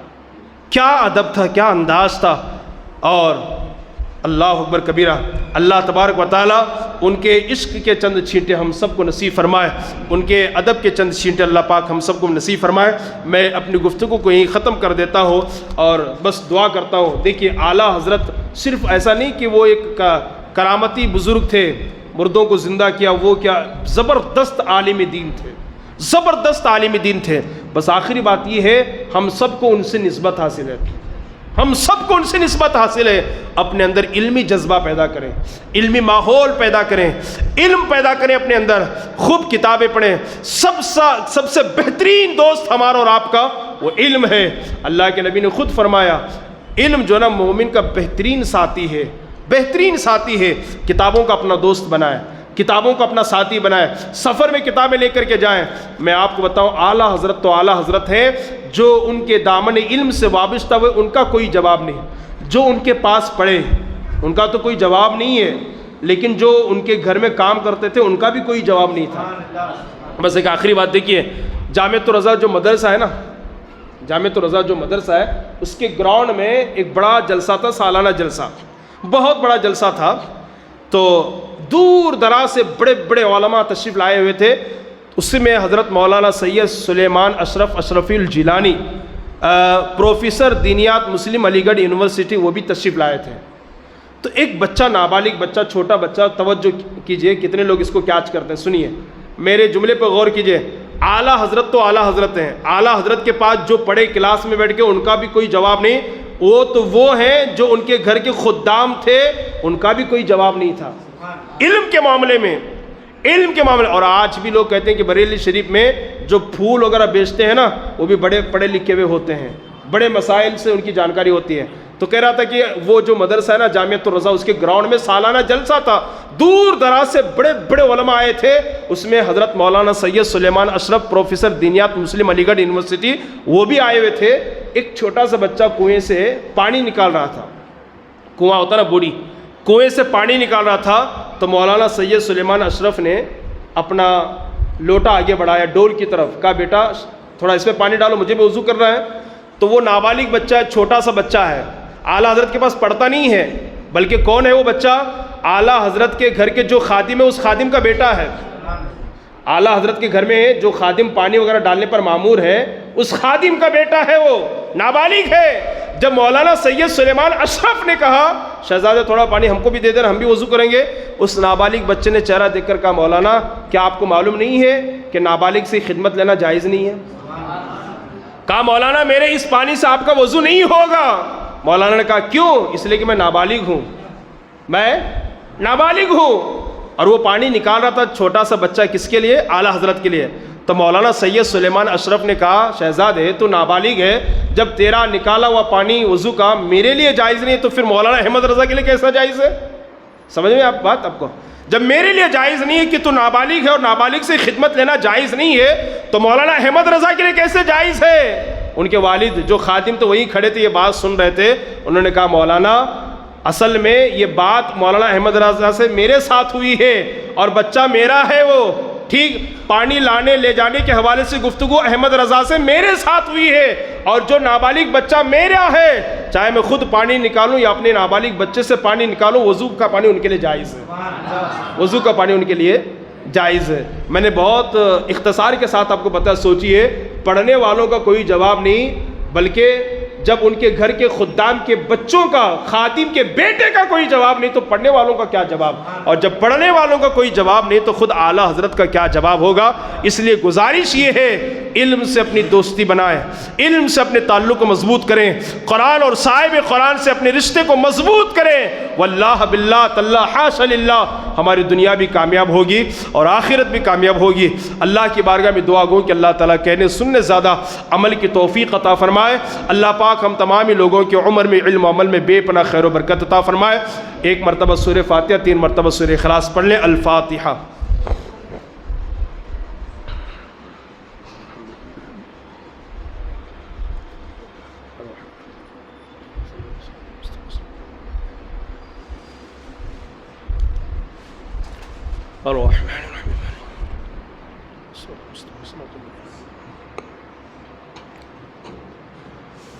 کیا ادب تھا، کیا انداز تھا۔ اور اللہ اکبر کبیرہ، اللہ تبارک و تعالیٰ ان کے عشق کے چند چھینٹے ہم سب کو نصیب فرمائے، ان کے ادب کے چند چھینٹے اللہ پاک ہم سب کو نصیب فرمائے۔ میں اپنی گفتگو کو یہیں ختم کر دیتا ہوں اور بس دعا کرتا ہوں۔ دیکھیے اعلیٰ حضرت صرف ایسا نہیں کہ وہ ایک کرامتی بزرگ تھے، مردوں کو زندہ کیا، وہ کیا زبردست عالم دین تھے، زبردست عالم دین تھے۔ بس آخری بات یہ ہے، ہم سب کو ان سے نسبت حاصل ہے، ہم سب کو ان سے نسبت حاصل ہے۔ اپنے اندر علمی جذبہ پیدا کریں، علمی ماحول پیدا کریں، علم پیدا کریں اپنے اندر، خوب کتابیں پڑھیں۔ سب سے بہترین دوست ہمارا اور آپ کا وہ علم ہے۔ اللہ کے نبی نے خود فرمایا، علم جو نا مومن کا بہترین ساتھی ہے، بہترین ساتھی ہے۔ کتابوں کا اپنا دوست بنائیں، کتابوں کو اپنا ساتھی بنائیں، سفر میں کتابیں لے کر کے جائیں۔ میں آپ کو بتاؤں، اعلیٰ حضرت تو اعلیٰ حضرت ہیں، جو ان کے دامن علم سے وابستہ ہوئے ان کا کوئی جواب نہیں، جو ان کے پاس پڑھے ان کا تو کوئی جواب نہیں ہے، لیکن جو ان کے گھر میں کام کرتے تھے ان کا بھی کوئی جواب نہیں تھا۔ بس ایک آخری بات دیکھیے، جامعۃ الرضا جو مدرسہ ہے نا، جامعۃ الرضا جو مدرسہ ہے، اس کے گراؤنڈ میں ایک بڑا جلسہ تھا، سالانہ جلسہ، بہت بڑا جلسہ تھا۔ تو دور دراز سے بڑے بڑے علماء تشریف لائے ہوئے تھے۔ اس میں حضرت مولانا سید سلیمان اشرفی الجیلانی، پروفیسر دینیات مسلم علی گڑھ یونیورسٹی، وہ بھی تشریف لائے تھے۔ تو ایک بچہ، نابالغ بچہ، چھوٹا بچہ، توجہ کیجئے کتنے لوگ اس کو کیچ کرتے ہیں، سنیے میرے جملے پہ غور کیجئے۔ اعلیٰ حضرت تو اعلیٰ حضرت ہیں، اعلیٰ حضرت کے پاس جو پڑھے کلاس میں بیٹھ کے ان کا بھی کوئی جواب نہیں، وہ تو وہ ہیں جو ان کے گھر کے خدام تھے، ان کا بھی کوئی جواب نہیں تھا علم کے معاملے میں، علم کے معاملے۔ اور آج بھی لوگ کہتے ہیں کہ بریلی شریف میں جو پھول وغیرہ بیچتے ہیں نا، وہ بھی بڑے پڑھے لکھے ہوئے ہوتے ہیں، بڑے مسائل سے ان کی جانکاری ہوتی ہے. تو کہہ رہا تھا کہ وہ جو مدرسہ ہے نا جامعۃ الرضا، اس کے گراؤنڈ میں سالانہ جلسہ تھا، دور دراز سے بڑے بڑے علماء آئے تھے. اس میں حضرت مولانا سید سلیمان اشرف پروفیسر دینیات مسلم علی گڑھ یونیورسٹی وہ بھی آئے ہوئے تھے. ایک چھوٹا سا بچہ کنویں سے پانی نکال رہا تھا، کنواں ہوتا نا بوڑی، کنویں سے پانی نکال رہا تھا. تو مولانا سید سلیمان اشرف نے اپنا لوٹا آگے بڑھایا ڈول کی طرف، کہا بیٹا تھوڑا اس میں پانی ڈالو، مجھے بھی وضو کرنا ہے. تو وہ نابالغ بچہ ہے، چھوٹا سا بچہ ہے، اعلیٰ حضرت کے پاس پڑھتا نہیں ہے، بلکہ کون ہے وہ بچہ؟ اعلیٰ حضرت کے گھر کے جو خادم ہے اس خادم کا بیٹا ہے. اعلیٰ حضرت کے گھر میں جو خادم پانی وغیرہ ڈالنے پر معمور ہے اس خادم کا بیٹا ہے، وہ نابالغ ہے. جب مولانا سید سلیمان اشرف نے کہا شہزادہ تھوڑا پانی ہم کو بھی دے دینا، ہم بھی وضو کریں گے، اس نابالغ بچے نے چہرہ دیکھ کر کہا مولانا کیا آپ کو معلوم نہیں ہے کہ نابالغ سے خدمت لینا جائز نہیں ہے؟ کہا مولانا میرے اس پانی سے آپ کا وضو نہیں ہوگا. مولانا نے کہا کیوں؟ اس لیے کہ میں نابالغ ہوں، میں نابالغ ہوں. اور وہ پانی نکال رہا تھا چھوٹا سا بچہ، کس کے لیے؟ اعلیٰ حضرت کے لیے. تو مولانا سید سلیمان اشرف نے کہا شہزادے تو نابالغ ہے، جب تیرا نکالا ہوا پانی وضو کا میرے لیے جائز نہیں ہے تو پھر مولانا احمد رضا کے لیے کیسا جائز ہے؟ سمجھ میں آپ بات؟ آپ کو جب میرے لیے جائز نہیں ہے کہ تو نابالغ ہے اور نابالغ سے خدمت لینا جائز نہیں ہے تو مولانا احمد رضا کے لیے کیسے جائز ہے؟ ان کے والد جو خادم تو وہیں کھڑے تھے، یہ بات سن رہے تھے. انہوں نے کہا مولانا اصل میں یہ بات مولانا احمد رضا سے میرے ساتھ ہوئی ہے اور بچہ میرا ہے، وہ ٹھیک پانی لانے لے جانے کے حوالے سے گفتگو احمد رضا سے میرے ساتھ ہوئی ہے، اور جو نابالغ بچہ میرا ہے چاہے میں خود پانی نکالوں یا اپنے نابالغ بچے سے پانی نکالوں، وضو کا پانی ان کے لیے جائز ہے، وضو کا پانی ان کے لیے جائز ہے. میں نے بہت اختصار کے ساتھ آپ کو پتہ، سوچئے پڑھنے والوں کا کوئی جواب نہیں، بلکہ جب ان کے گھر کے خدام کے بچوں کا، خادم کے بیٹے کا کوئی جواب نہیں تو پڑھنے والوں کا کیا جواب؟ اور جب پڑھنے والوں کا کوئی جواب نہیں تو خود اعلیٰ حضرت کا کیا جواب ہوگا؟ اس لیے گزارش یہ ہے علم سے اپنی دوستی بنائیں، علم سے اپنے تعلق کو مضبوط کریں، قرآن اور صاحب قرآن سے اپنے رشتے کو مضبوط کریں. واللہ باللہ تاللہ حاشا للہ ہماری دنیا بھی کامیاب ہوگی اور آخرت بھی کامیاب ہوگی. اللہ کی بارگاہ میں دعا گو کہ اللہ تعالیٰ کہنے سننے زیادہ عمل کی توفیق عطا فرمائے. اللہ پاک ہم تمامی لوگوں کی عمر میں علم و عمل میں بے پناہ خیر و برکت عطا فرمائے. ایک مرتبہ سورہ فاتحہ، 3 مرتبہ سورہ اخلاص پڑھ لیں. الفاتحہ. الرحمن الرحیم.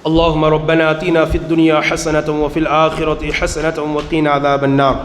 اللهم ربنا آتنا في الدنيا حسنة وفي الآخرة حسنة وقنا عذاب النار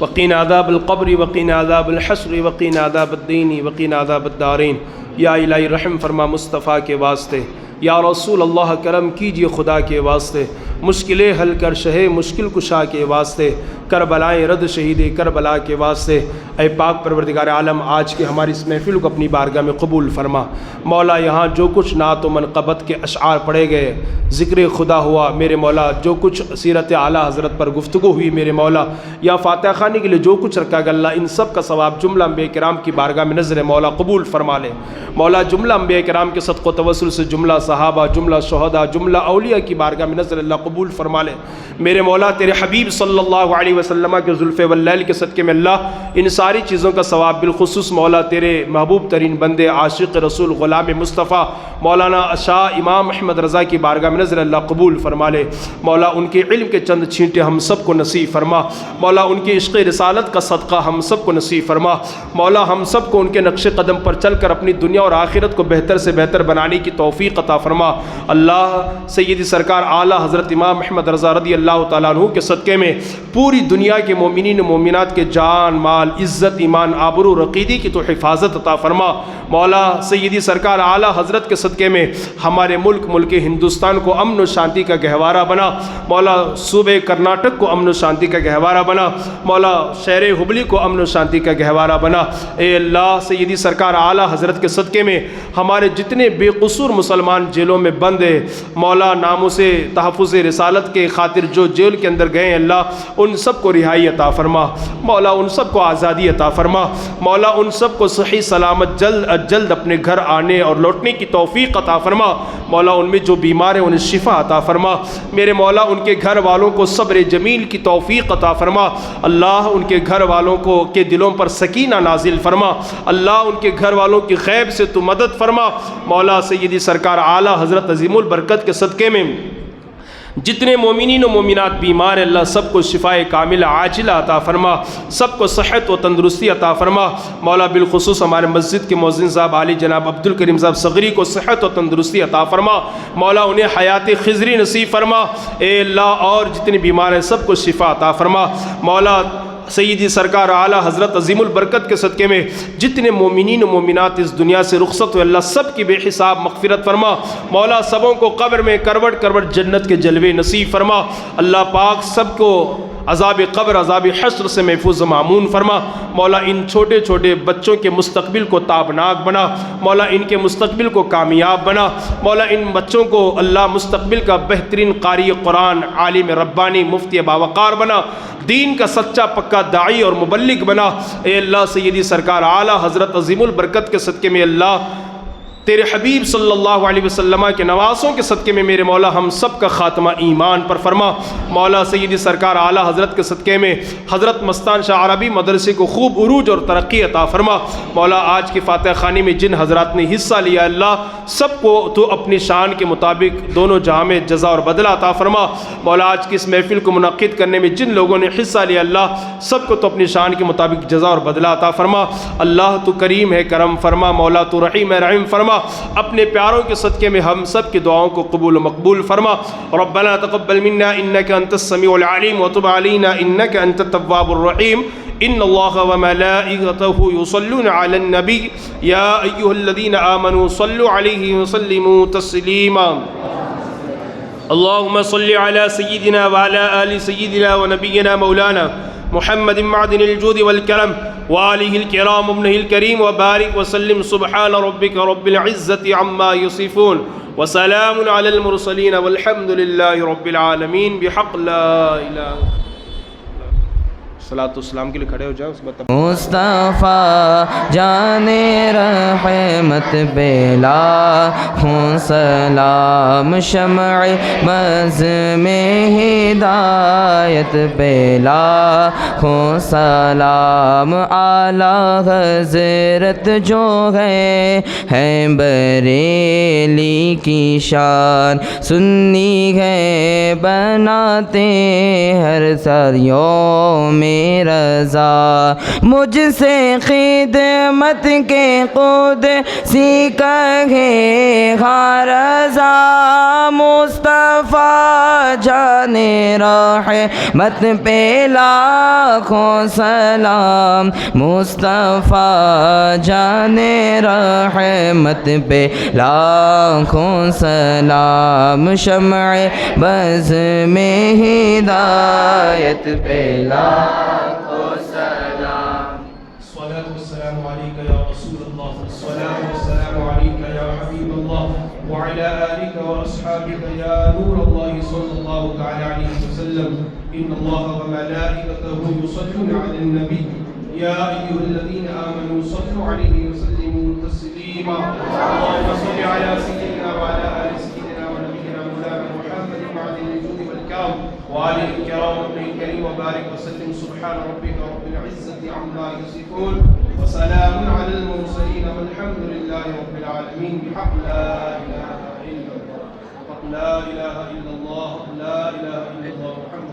وقنا عذاب القبر وقنا عذاب الحشر وقنا عذاب الدين وقنا عذاب الدارين. یا الہی رحم فرما مصطفیٰ کے واسطے، یا رسول اللہ کرم کیجئے خدا کے واسطے، مشکلیں حل کر شہ مشکل کشا کے واسطے، کربلائیں رد شہید کربلا کے واسطے. اے پاک پروردگار عالم آج کے ہماری اس محفل کو اپنی بارگاہ میں قبول فرما. مولا یہاں جو کچھ نعت و منقبت کے اشعار پڑھے گئے، ذکر خدا ہوا میرے مولا، جو کچھ سیرت اعلیٰ حضرت پر گفتگو ہوئی میرے مولا، یا فاتحہ خوانی کے لیے جو کچھ رکھا گیا اللہ ان سب کا ثواب جملہ انبیاء کرام کی بارگاہ میں نظر مولا قبول فرما لے. مولا جملہ انبیاء کرام کے صدق و توسل سے جملہ صحابہ، جملہ شہداء، جملہ اولیاء کی بارگاہ میں نظر اللہ قبول فرما لے. میرے مولا تیرے حبیب صلی اللہ علیہ وسلم کے زلف واللیل کے صدقے میں اللہ ان ساری چیزوں کا ثواب بالخصوص مولا تیرے محبوب ترین بندے عاشق رسول غلام مصطفیٰ مولانا شاہ امام احمد رضا کی بارگاہ میں نظر اللہ قبول فرما لے. مولا ان کے علم کے چند چھینٹے ہم سب کو نصیب فرما. مولا ان کے عشق رسالت کا صدقہ ہم سب کو نصیب فرما. مولا ہم سب کو ان کے نقش قدم پر چل کر اپنی دنیا اور آخرت کو بہتر سے بہتر بنانے کی توفیق عطا فرما. اللہ سیدی سرکار اعلیٰ حضرت امام احمد رضا رضی اللہ تعالیٰ عنہ کے صدقے میں پوری دنیا کے مومنین و مومنات کے جان مال عزت ایمان آبرو رقیدی کی تو حفاظت عطا فرما. مولا سیدی سرکار اعلیٰ حضرت کے صدقے میں ہمارے ملک ہندوستان کو امن و شانتی کا گہوارہ بنا. مولا صوبے کرناٹک کو امن و شانتی کا گہوارہ بنا. مولا شہر ہبلی کو امن و شانتی کا گہوارہ بنا. اے اللہ سیدی سرکار اعلیٰ حضرت کے صدقے میں ہمارے جتنے بے قصور مسلمان جیلوں میں بند مولا ناموں سے تحفظ رسالت کے خاطر جو جیل کے اندر گئے اللہ ان سب سب کو رہائی عطا فرما مولا، ان سب کو آزادی عطا فرما مولا، ان سب کو صحیح سلامت جلد از جلد اپنے گھر آنے اور لوٹنے کی توفیق عطا فرما مولا، ان میں جو بیمار ہیں انہیں شفا عطا فرما میرے مولا، ان کے گھر والوں کو صبر جمیل کی توفیق عطا فرما اللہ، ان کے گھر والوں کو کے دلوں پر سکینہ نازل فرما اللہ، ان کے گھر والوں کی غیب سے تو مدد فرما مولا، سیدی سرکار اعلیٰ حضرت عظیم البرکت کے صدقے میں جتنے مومنین و مومنات بیمار ہیں اللہ، سب کو شفائے کاملہ عاجلہ عطا فرما، سب کو صحت و تندرستی عطا فرما مولا، بالخصوص ہمارے مسجد کے مؤذن صاحب عالی جناب عبد الکریم صاحب صغری کو صحت و تندرستی عطا فرما مولا، انہیں حیات خضری نصیب فرما اے اللہ، اور جتنے بیمار ہیں سب کو شفا عطا فرما مولا، سیدی سرکار اعلیٰ حضرت عظیم البرکت کے صدقے میں جتنے مومنین و مومنات اس دنیا سے رخصت ہوئے اللہ، سب کی بے حساب مغفرت فرما مولا، سبوں کو قبر میں کروٹ کروٹ جنت کے جلوے نصیب فرما اللہ پاک، سب کو عذاب قبر عذاب حشر سے محفوظ و معمون فرما مولا، ان چھوٹے چھوٹے بچوں کے مستقبل کو تابناک بنا مولا، ان کے مستقبل کو کامیاب بنا مولا، ان بچوں کو اللہ مستقبل کا بہترین قاری قرآن، عالم ربانی، مفتی باوقار بنا، دین کا سچا پکا داعی اور مبلغ بنا اے اللہ، سیدی سرکار اعلیٰ حضرت عظیم البرکت کے صدقے میں اللہ، تیرے حبیب صلی اللہ علیہ وسلم کے نواسوں کے صدقے میں میرے مولا ہم سب کا خاتمہ ایمان پر فرما مولا، سیدی سرکار اعلیٰ حضرت کے صدقے میں حضرت مستان شاہ عربی مدرسے کو خوب عروج اور ترقی عطا فرما مولا، آج کی فاتح خوانی میں جن حضرات نے حصہ لیا اللہ، سب کو تو اپنی شان کے مطابق دونوں جہاں میں جزا اور بدلہ عطا فرما مولا، آج کی اس محفل کو منعقد کرنے میں جن لوگوں نے حصہ لیا اللہ، سب کو تو اپنی شان کے مطابق جزا اور بدلہ عطا فرما اللہ، تو کریم ہے کرم فرما مولا، تو رحیم ہے رحم فرما اپنے پیاروں کے صدقے میں ہم سب کی دعاؤں کو قبول و مقبول فرما ربنا تقبل منا انك انت السميع العليم وتب علينا انك انت التواب الرحيم ان الله وملائكته يصلون على النبي يا ايها الذين امنوا صلوا عليه وسلموا تسليما اللهم صل على سيدنا وعلى آل سيدنا ونبينا مولانا محمد معدن الجود والكرم وآله الكرام وابنه الكريم وبارك وسلم سبحان ربك رب العزة عما يصفون وسلام على المرسلين والحمد لله رب العالمين بحق لا إله صلاۃ والسلام کے لیے کھڑے ہو جائیں اس میں مصطفیٰ جان رحمت پہ لاکھوں سلام، شمع بز میں ہدایت پہ لاکھوں سلام، اعلیٰ حضرت جو ہے بریلی کی شان، سنی ہے بناتے ہر سریوں میں رضا، مجھ سے خدمت کے خود سی کہے ہاں رضا، مصطفیٰ جان رحمت پہ لاکھوں سلام، مصطفیٰ جان رحمت پہ لاکھوں سلام، شمع بز میں ہدایت پہ لاکھوں سلام، الصلاة والسلام عليك يا رسول الله، الصلاة والسلام عليك يا حبيب الله، وعلى آلك وأصحابك يا نور الله صلى الله تعالى عليه وسلم، إن الله وملائكته يصلون على النبي يا أيها الذين آمنوا صلوا عليه وسلموا تسليما، اللهم صل على سيدنا وعلى آل سيدنا ونبينا مولانا محمد معدن الجود والكرم وآله الكرام وابنه الكريم وبارك وسلم سبحان ربك رب العزة عما يصفون وسلام على المرسلين والحمد لله رب العالمين بحق لا إله إلا الله، لا إله إلا الله، لا إله إلا الله محمد